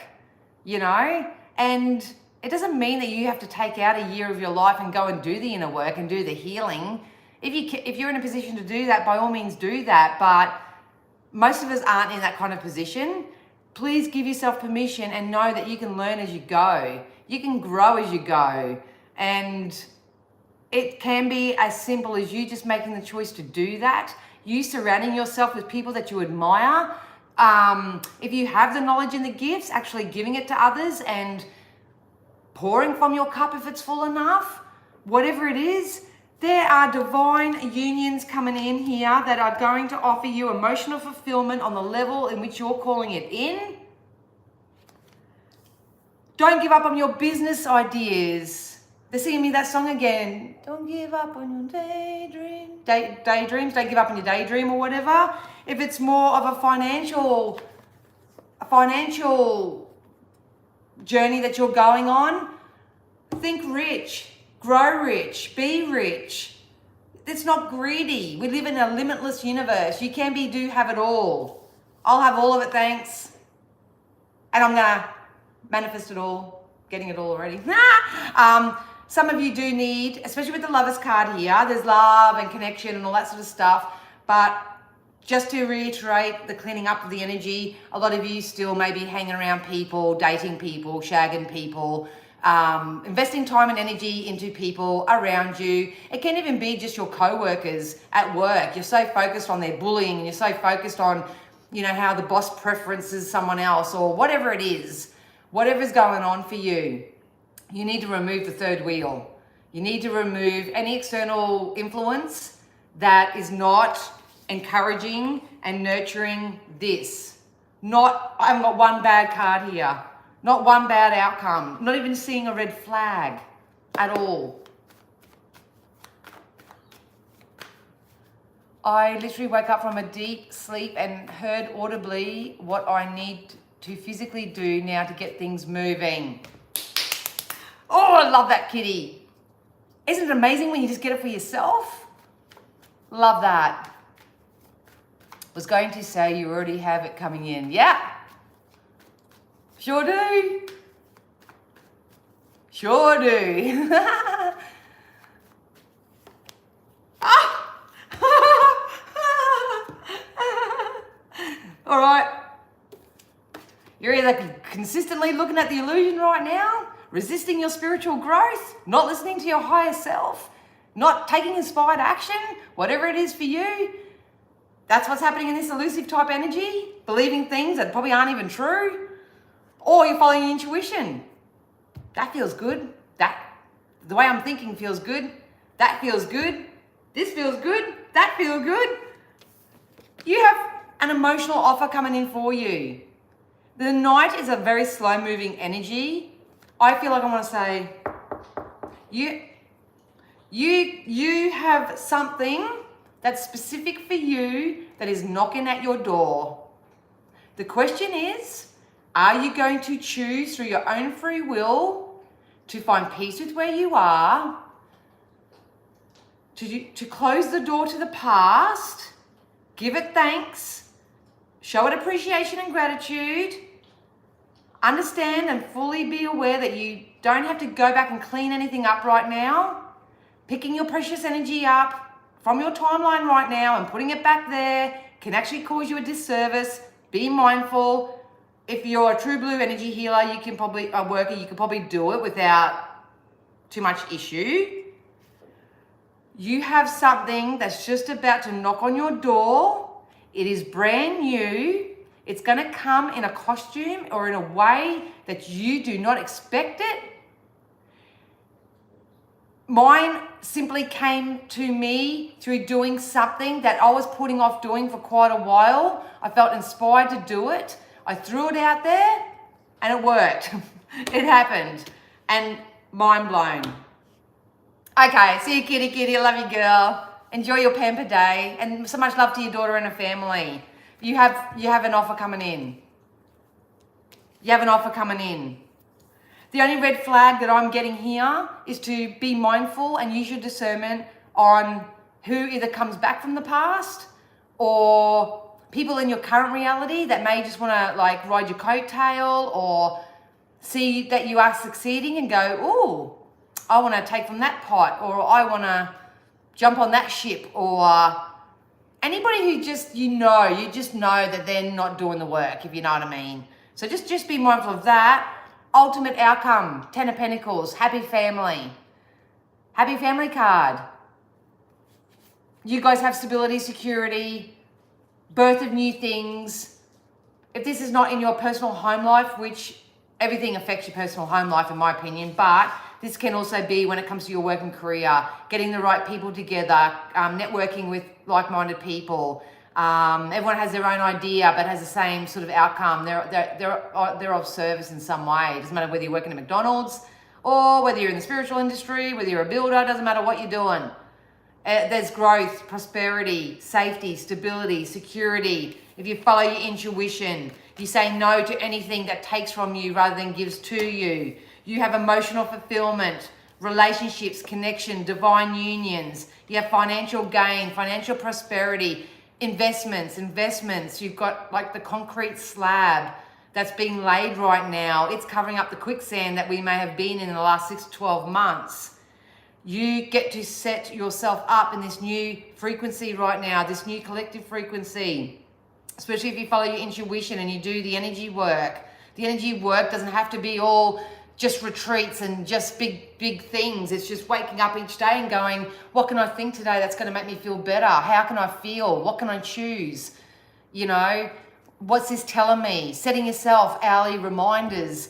you know? And it doesn't mean that you have to take out a year of your life and go and do the inner work and do the healing. If you're in a position to do that, by all means do that. But most of us aren't in that kind of position. Please give yourself permission and know that you can learn as you go. You can grow as you go. And it can be as simple as you just making the choice to do that. You surrounding yourself with people that you admire. If you have the knowledge and the gifts, actually giving it to others and pouring from your cup if it's full enough. Whatever it is, there are divine unions coming in here that are going to offer you emotional fulfillment on the level in which you're calling it in. Don't give up on your business ideas. They're singing me that song again. Don't give up on your daydreams. Don't give up on your daydream or whatever. If it's more of a financial journey that you're going on, think rich. Grow rich, be rich. It's not greedy. We live in a limitless universe. You can have it all. I'll have all of it, thanks. And I'm gonna manifest it all, getting it all already. Some of you do need, especially with the Lovers card here, there's love and connection and all that sort of stuff. But just to reiterate the cleaning up of the energy, a lot of you still may be hanging around people, dating people, shagging people, investing time and energy into people around you. It can even be just your co-workers at work. You're so focused on their bullying and you're so focused on, you know, how the boss preferences someone else or whatever it is, whatever's going on for you. You need to remove the third wheel. You need to remove any external influence that is not encouraging and nurturing this. I haven't got one bad card here. Not one bad outcome. Not even seeing a red flag at all. I literally woke up from a deep sleep and heard audibly what I need to physically do now to get things moving. Oh, I love that kitty. Isn't it amazing when you just get it for yourself? Love that. Was going to say you already have it coming in. Yeah. Sure do. Sure do. All right. You're either consistently looking at the illusion right now, resisting your spiritual growth, not listening to your higher self, not taking inspired action, whatever it is for you. That's what's happening in this elusive type energy, believing things that probably aren't even true. Or you're following your intuition. That feels good. The way I'm thinking feels good. That feels good. This feels good. That feels good. You have an emotional offer coming in for you. The Knight is a very slow moving energy. I feel like I want to say, you have something that's specific for you that is knocking at your door. The question is, are you going to choose through your own free will to find peace with where you are, to close the door to the past, give it thanks, show it appreciation and gratitude, understand and fully be aware that you don't have to go back and clean anything up right now. Picking your precious energy up from your timeline right now and putting it back there can actually cause you a disservice. Be mindful. If you're a true blue energy healer, you can probably do it without too much issue. You have something that's just about to knock on your door. It is brand new. It's going to come in a costume or in a way that you do not expect it. Mine simply came to me through doing something that I was putting off doing for quite a while. I felt inspired to do it. I threw it out there and it worked. It happened. And mind blown. Okay, see you kitty. I love you, girl. Enjoy your pamper day. And so much love to your daughter and her family. You have an offer coming in. The only red flag that I'm getting here is to be mindful and use your discernment on who either comes back from the past or people in your current reality that may just want to like ride your coattail or see that you are succeeding and go, oh, I want to take from that pot, or I want to jump on that ship, or anybody who just, you just know that they're not doing the work, if you know what I mean. So just be mindful of that. Ultimate outcome, 10 of Pentacles, happy family card. You guys have stability, security, birth of new things. If this is not in your personal home life, which everything affects your personal home life in my opinion, but this can also be when it comes to your work and career, getting the right people together, networking with like-minded people. Everyone has their own idea but has the same sort of outcome. They're of service in some way. It doesn't matter whether you're working at McDonald's or whether you're in the spiritual industry, whether you're a builder, it doesn't matter what you're doing. There's growth, prosperity, safety, stability, security. If you follow your intuition, you say no to anything that takes from you rather than gives to you. You have emotional fulfillment, relationships, connection, divine unions. You have financial gain, financial prosperity, investments. You've got like the concrete slab that's being laid right now. It's covering up the quicksand that we may have been in the last 6 to 12 months. You get to set yourself up in this new frequency right now, this new collective frequency, especially if you follow your intuition and you do the energy work. The energy work doesn't have to be all just retreats and just big things. It's just waking up each day and going, what can I think today that's going to make me feel better? How can I feel? What can I choose? You know, what's this telling me? Setting yourself hourly reminders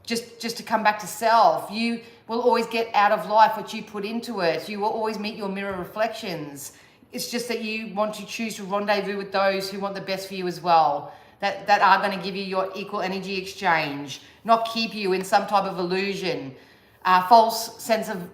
just to come back to self. You will always get out of life what you put into it. You will always meet your mirror reflections. It's just that you want to choose to rendezvous with those who want the best for you as well. That are going to give you your equal energy exchange, not keep you in some type of illusion, false sense of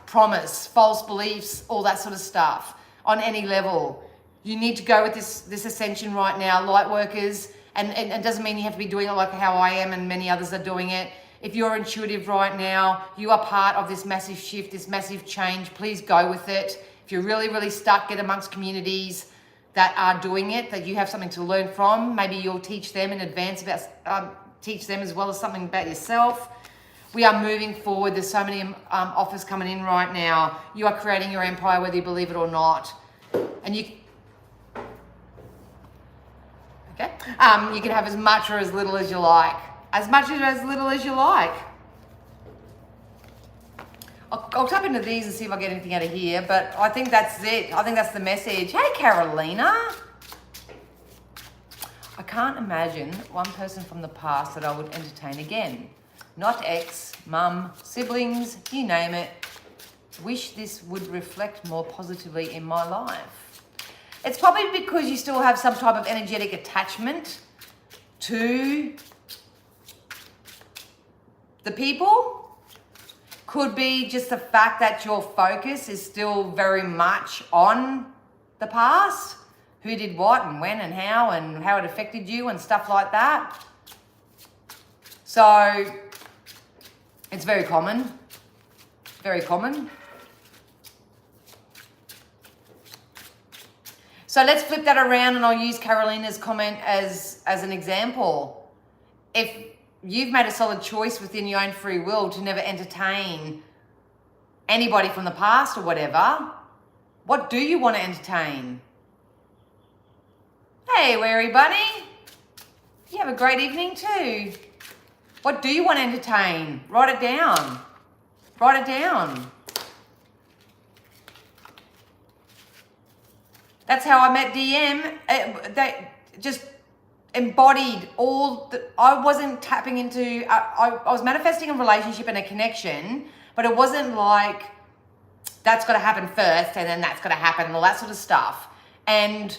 promise, false beliefs, all that sort of stuff on any level. You need to go with this ascension right now, light workers, and it doesn't mean you have to be doing it like how I am and many others are doing it. If you're intuitive right now, you are part of this massive shift, this massive change. Please go with it. If you're really stuck, get amongst communities that are doing it, that you have something to learn from. Maybe you'll teach them in advance about, teach them as well as something about yourself. We are moving forward. There's so many offers coming in right now. You are creating your empire, whether you believe it or not. And you can have as much or as little as you like. As much or as little as you like. I'll tap into these and see if I get anything out of here, but I think that's it. I think that's the message. Hey, Carolina. I can't imagine one person from the past that I would entertain again. Not ex, mum, siblings, you name it. Wish this would reflect more positively in my life. It's probably because you still have some type of energetic attachment to The people could be just the fact that your focus is still very much on the past, who did what and when and how it affected you and stuff like that. So it's very common, very common. So let's flip that around, and I'll use Carolina's comment as an example. If you've made a solid choice within your own free will to never entertain anybody from the past or whatever, what do you want to entertain? Hey, Wary Bunny. You have a great evening too. What do you want to entertain? Write it down. Write it down. That's how I met DM. They just embodied all the, I wasn't tapping into, I was manifesting a relationship and a connection, but it wasn't like that's got to happen first and then that's got to happen and all that sort of stuff. And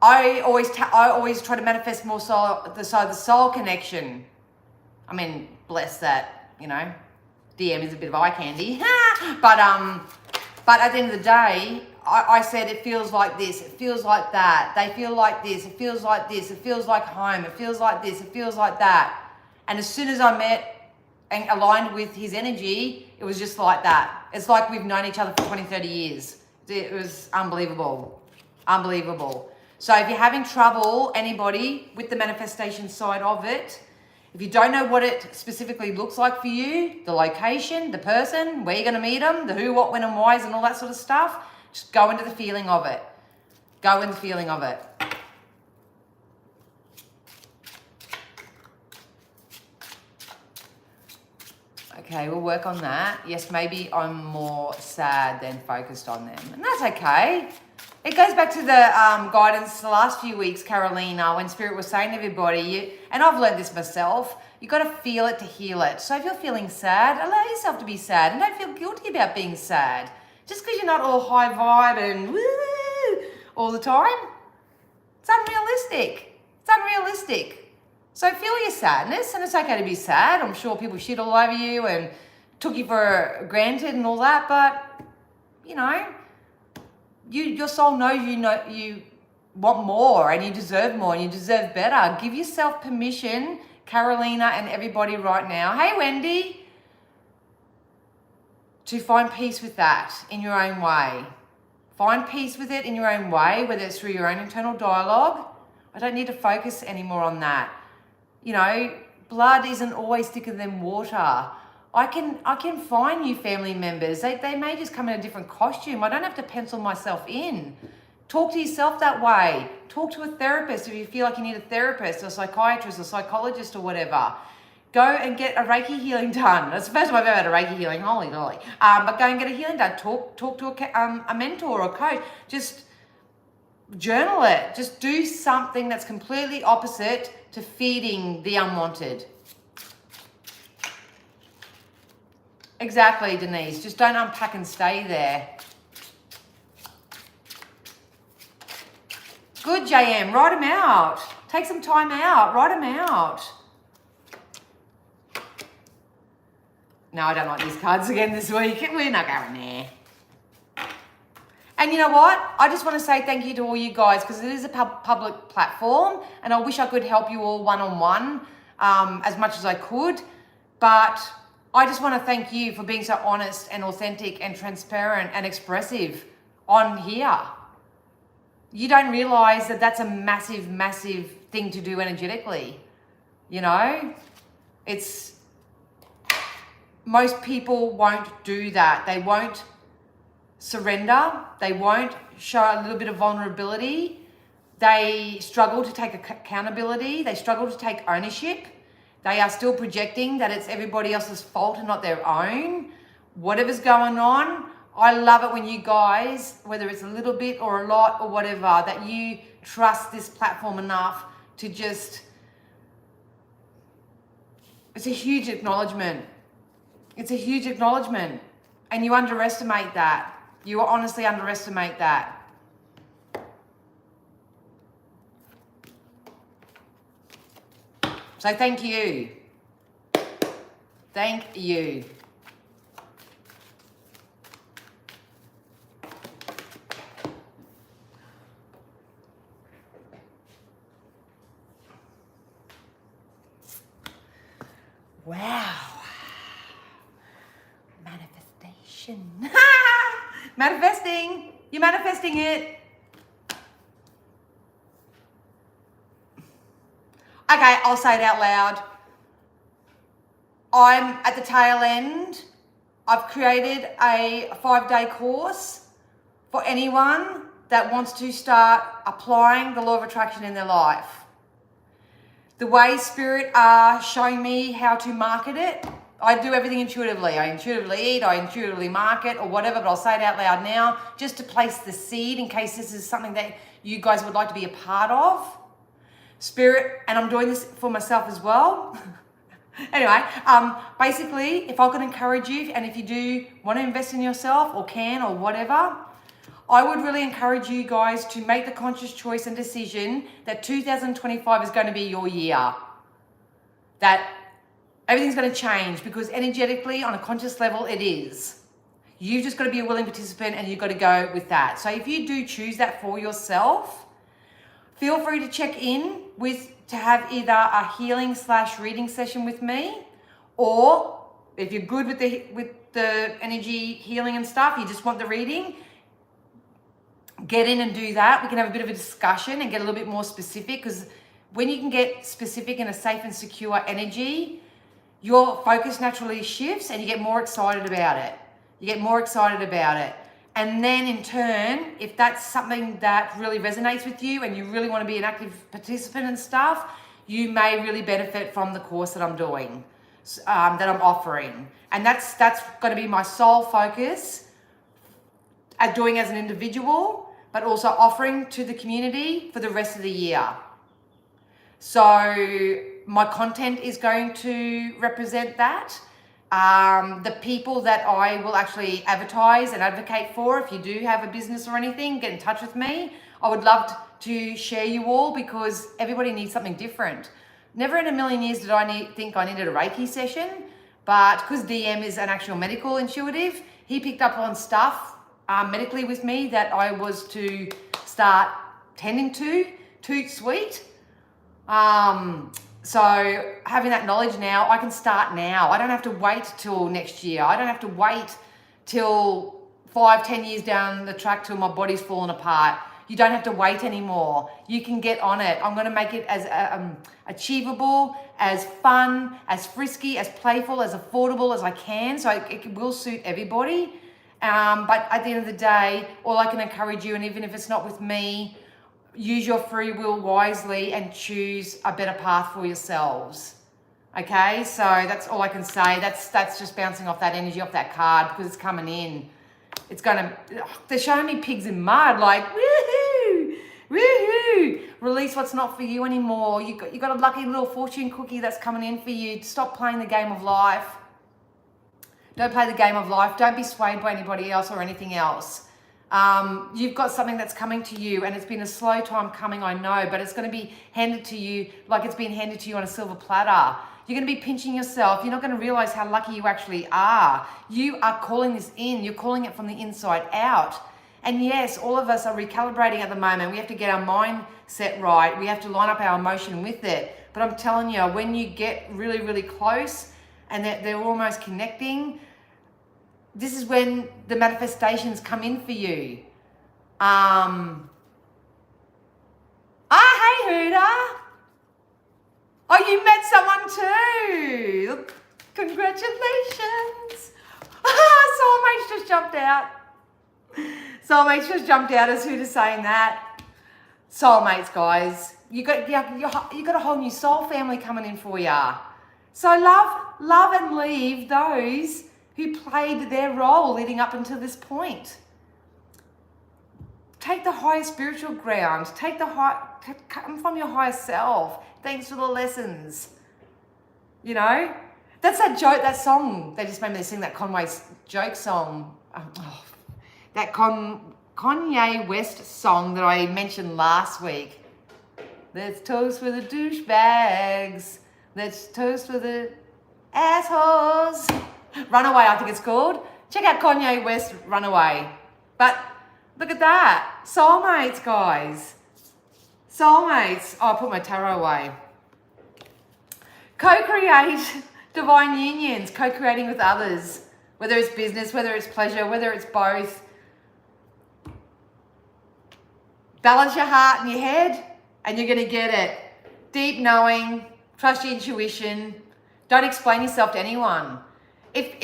I always try to manifest more the soul connection. I mean, bless that, you know, DM is a bit of eye candy. But at the end of the day, I said it feels like this, it feels like that, they feel like this, it feels like this, it feels like home, it feels like this, it feels like that. And as soon as I met and aligned with his energy, it was just like that. It's like we've known each other for 20, 30 years. It was unbelievable, unbelievable. So if you're having trouble, anybody, with the manifestation side of it, if you don't know what it specifically looks like for you, the location, the person, where you're going to meet them, the who, what, when and whys and all that sort of stuff, just go into the feeling of it. Go in the feeling of it. Okay, we'll work on that. Yes, maybe I'm more sad than focused on them. And that's okay. It goes back to the guidance the last few weeks, Carolina, when Spirit was saying to everybody, and I've learned this myself, you got to feel it to heal it. So if you're feeling sad, allow yourself to be sad and don't feel guilty about being sad. Just because you're not all high vibe and woo all the time, it's unrealistic. It's unrealistic. So feel your sadness, and it's okay to be sad. I'm sure people shit all over you and took you for granted and all that, but you know, your soul knows you want more and you deserve more and you deserve better. Give yourself permission, Carolina and everybody right now. Hey, Wendy. To find peace with that in your own way. Find peace with it in your own way, whether it's through your own internal dialogue. I don't need to focus anymore on that. You know, blood isn't always thicker than water. I can find new family members. They may just come in a different costume. I don't have to pencil myself in. Talk to yourself that way. Talk to a therapist if you feel like you need a therapist or a psychiatrist or psychologist or whatever. Go and get a Reiki healing done. That's the first time I've ever had a Reiki healing. Holy dolly. But go and get a healing done. Talk to a mentor or a coach. Just journal it. Just do something that's completely opposite to feeding the unwanted. Exactly, Denise. Just don't unpack and stay there. Good, JM. Write them out. Take some time out. Write them out. No, I don't like these cards again this week. We're not going there. And you know what? I just want to say thank you to all you guys, because it is a public platform and I wish I could help you all one-on-one as much as I could. But I just want to thank you for being so honest and authentic and transparent and expressive on here. You don't realize that that's a massive, massive thing to do energetically. You know, most people won't do that. They won't surrender. They won't show a little bit of vulnerability. They struggle to take accountability. They struggle to take ownership. They are still projecting that it's everybody else's fault and not their own. Whatever's going on, I love it when you guys, whether it's a little bit or a lot or whatever, that you trust this platform enough to just, it's a huge acknowledgement. It's a huge acknowledgement. And you underestimate that. You honestly underestimate that. So thank you. Thank you. Wow. Manifestation. Manifesting. You're manifesting it. Okay, I'll say it out loud. I'm at the tail end. I've created a 5-day course for anyone that wants to start applying the law of attraction in their life. The way Spirit are showing me how to market it, I do everything intuitively. I intuitively eat, I intuitively market or whatever, but I'll say it out loud now just to place the seed in case this is something that you guys would like to be a part of. Spirit, and I'm doing this for myself as well. Anyway, basically, if I could encourage you, and if you do want to invest in yourself or can or whatever, I would really encourage you guys to make the conscious choice and decision that 2025 is going to be your year. That everything's going to change because energetically, on a conscious level, it is. You've just got to be a willing participant and you've got to go with that. So if you do choose that for yourself, feel free to check in to have either a healing/reading session with me, or if you're good with the energy healing and stuff, you just want the reading, get in and do that. We can have a bit of a discussion and get a little bit more specific, because when you can get specific in a safe and secure energy, your focus naturally shifts and you get more excited about it. And then in turn, if that's something that really resonates with you and you really want to be an active participant and stuff, you may really benefit from the course that I'm doing, that I'm offering. And that's going to be my sole focus at doing as an individual, but also offering to the community for the rest of the year. So my content is going to represent that. The people that I will actually advertise and advocate for, if you do have a business or anything, get in touch with me. I would love to share you all, because everybody needs something different. Never in a million years did I think I needed a Reiki session, but because DM is an actual medical intuitive, he picked up on stuff medically with me that I was to start tending to. Toot sweet. So having that knowledge now, I can start now. I don't have to wait till next year. I don't have to wait till 5-10 years down the track till my body's falling apart. You don't have to wait anymore. You can get on it. I'm going to make it as achievable, as fun, as frisky, as playful, as affordable as I can. So it will suit everybody. But at the end of the day, all I can encourage you, and even if it's not with me, use your free will wisely and choose a better path for yourselves. Okay, so that's all I can say. That's just bouncing off that energy, off that card, because it's coming in. It's they're showing me pigs in mud, like, woohoo, woohoo. Release what's not for you anymore. You got a lucky little fortune cookie that's coming in for you. Stop playing the game of life. Don't play the game of life. Don't be swayed by anybody else or anything else. You've got something that's coming to you, and it's been a slow time coming, I know, but it's going to be handed to you like it's been handed to you on a silver platter. You're going to be pinching yourself. You're not going to realize how lucky you actually are. You are calling this in. You're calling it from the inside out. And yes, all of us are recalibrating at the moment. We have to get our mindset right. We have to line up our emotion with it. But I'm telling you, when you get really, really close and they're almost connecting, this is when the manifestations come in for you. Hey Huda. Oh, you met someone too. Congratulations. Soulmates just jumped out. Soulmates just jumped out as Huda's saying that. Soulmates, guys. You got a whole new soul family coming in for ya. So love and leave those who played their role leading up until this point. Take the higher spiritual ground. Come from your higher self. Thanks for the lessons. You know, that's that song. They just made me sing that Conway's joke song. That Kanye West song that I mentioned last week. Let's toast for the douchebags. Let's toast for the Assholes. Runaway, I think it's called. Check out Kanye West, Runaway. But look at that. Soulmates, guys. Soulmates. Oh, I put my tarot away. Co-create divine unions, co-creating with others. Whether it's business, whether it's pleasure, whether it's both. Balance your heart and your head and you're going to get it. Deep knowing, trust your intuition. Don't explain yourself to anyone. If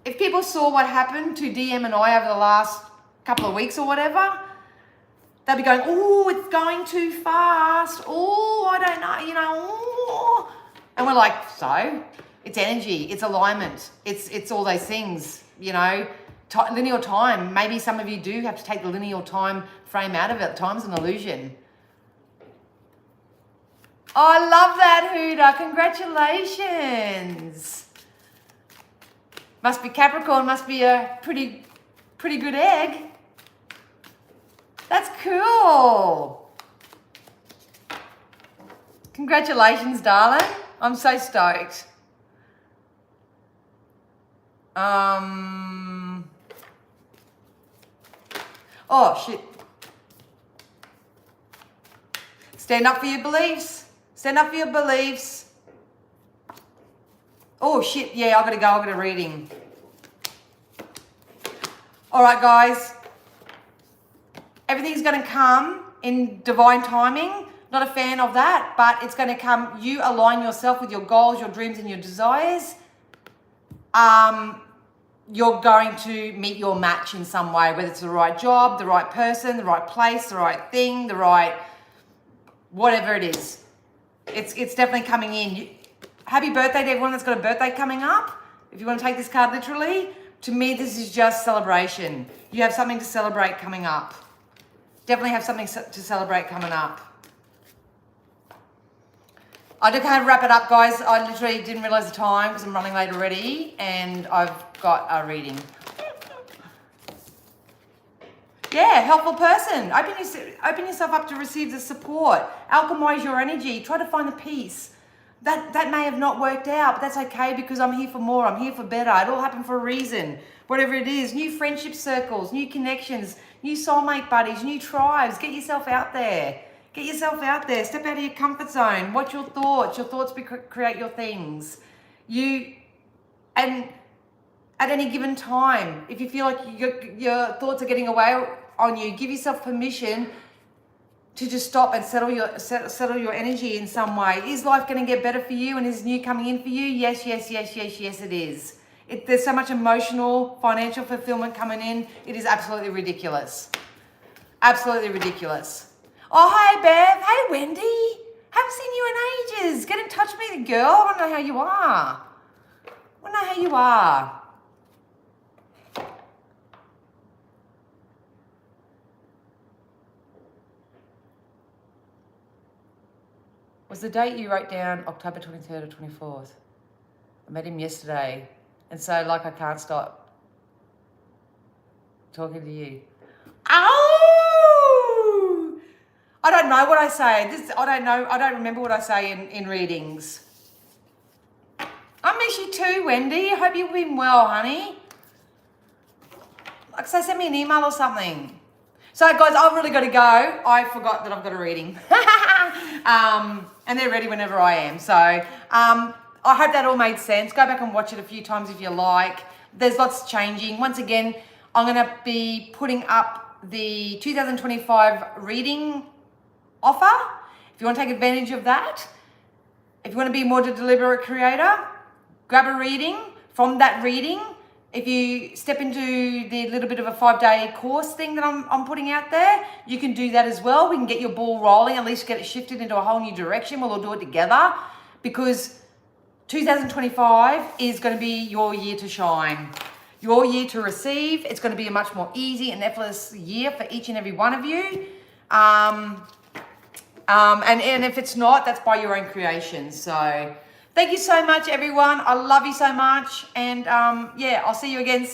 people saw what happened to DM and I over the last couple of weeks or whatever, they'd be going, oh, it's going too fast. Oh, I don't know, you know. Oh. And we're like, so? It's energy, it's alignment, it's all those things, you know. Linear time, maybe some of you do have to take the linear time frame out of it. Time's an illusion. Oh, I love that, Huda. Congratulations. Must be Capricorn, must be a pretty good egg. That's cool. Congratulations, darling. I'm so stoked. Oh, shit. Stand up for your beliefs. Stand up for your beliefs. Oh, shit. Yeah, I gotta go. I got a reading. All right, guys. Everything's gonna come in divine timing. Not a fan of that, but it's gonna come. You align yourself with your goals, your dreams, and your desires. You're going to meet your match in some way, whether it's the right job, the right person, the right place, the right thing, the right whatever it is. It's definitely coming in. Happy birthday to everyone that's got a birthday coming up. If you want to take this card literally, to me this is just celebration. You have something to celebrate coming up. Definitely have something to celebrate coming up. I do kind of wrap it up, guys. I literally didn't realize the time because I'm running late already and I've got a reading. Yeah, helpful person. Open yourself up to receive the support. Alchemize your energy. Try to find the peace. That may have not worked out, but that's okay because I'm here for more. I'm here for better. It all happened for a reason. Whatever it is, new friendship circles, new connections, new soulmate buddies, new tribes. Get yourself out there. Get yourself out there. Step out of your comfort zone. Watch your thoughts. Your thoughts create your things. And at any given time, if you feel like your thoughts are getting away on you, give yourself permission to just stop and settle your energy in some way. Is life going to get better for you and is new coming in for you? Yes, yes, yes, yes, yes, it is. There's so much emotional, financial fulfillment coming in. It is absolutely ridiculous. Absolutely ridiculous. Oh, hey, Bev. Hey, Wendy. Haven't seen you in ages. Get in touch with me, girl. I want to know how you are. Was the date you wrote down October 23rd or 24th? I met him yesterday. And so, I can't stop talking to you. Oh! I don't know what I say. I don't remember what I say in readings. I miss you too, Wendy. I hope you've been well, honey. So send me an email or something. So, guys, I've really got to go. I forgot that I've got a reading. And they're ready whenever I am. So, I hope that all made sense. Go back and watch it a few times if you like. There's lots changing. Once again, I'm going to be putting up the 2025 reading offer. If you want to take advantage of that, if you want to be more the deliberate creator, grab a reading. From that reading, if you step into the little bit of a 5-day course thing that I'm putting out there, you can do that as well. We can get your ball rolling, at least get it shifted into a whole new direction. We'll all do it together because 2025 is going to be your year to shine, your year to receive. It's going to be a much more easy and effortless year for each and every one of you. And if it's not, that's by your own creation. So thank you so much, everyone. I love you so much. And yeah, I'll see you again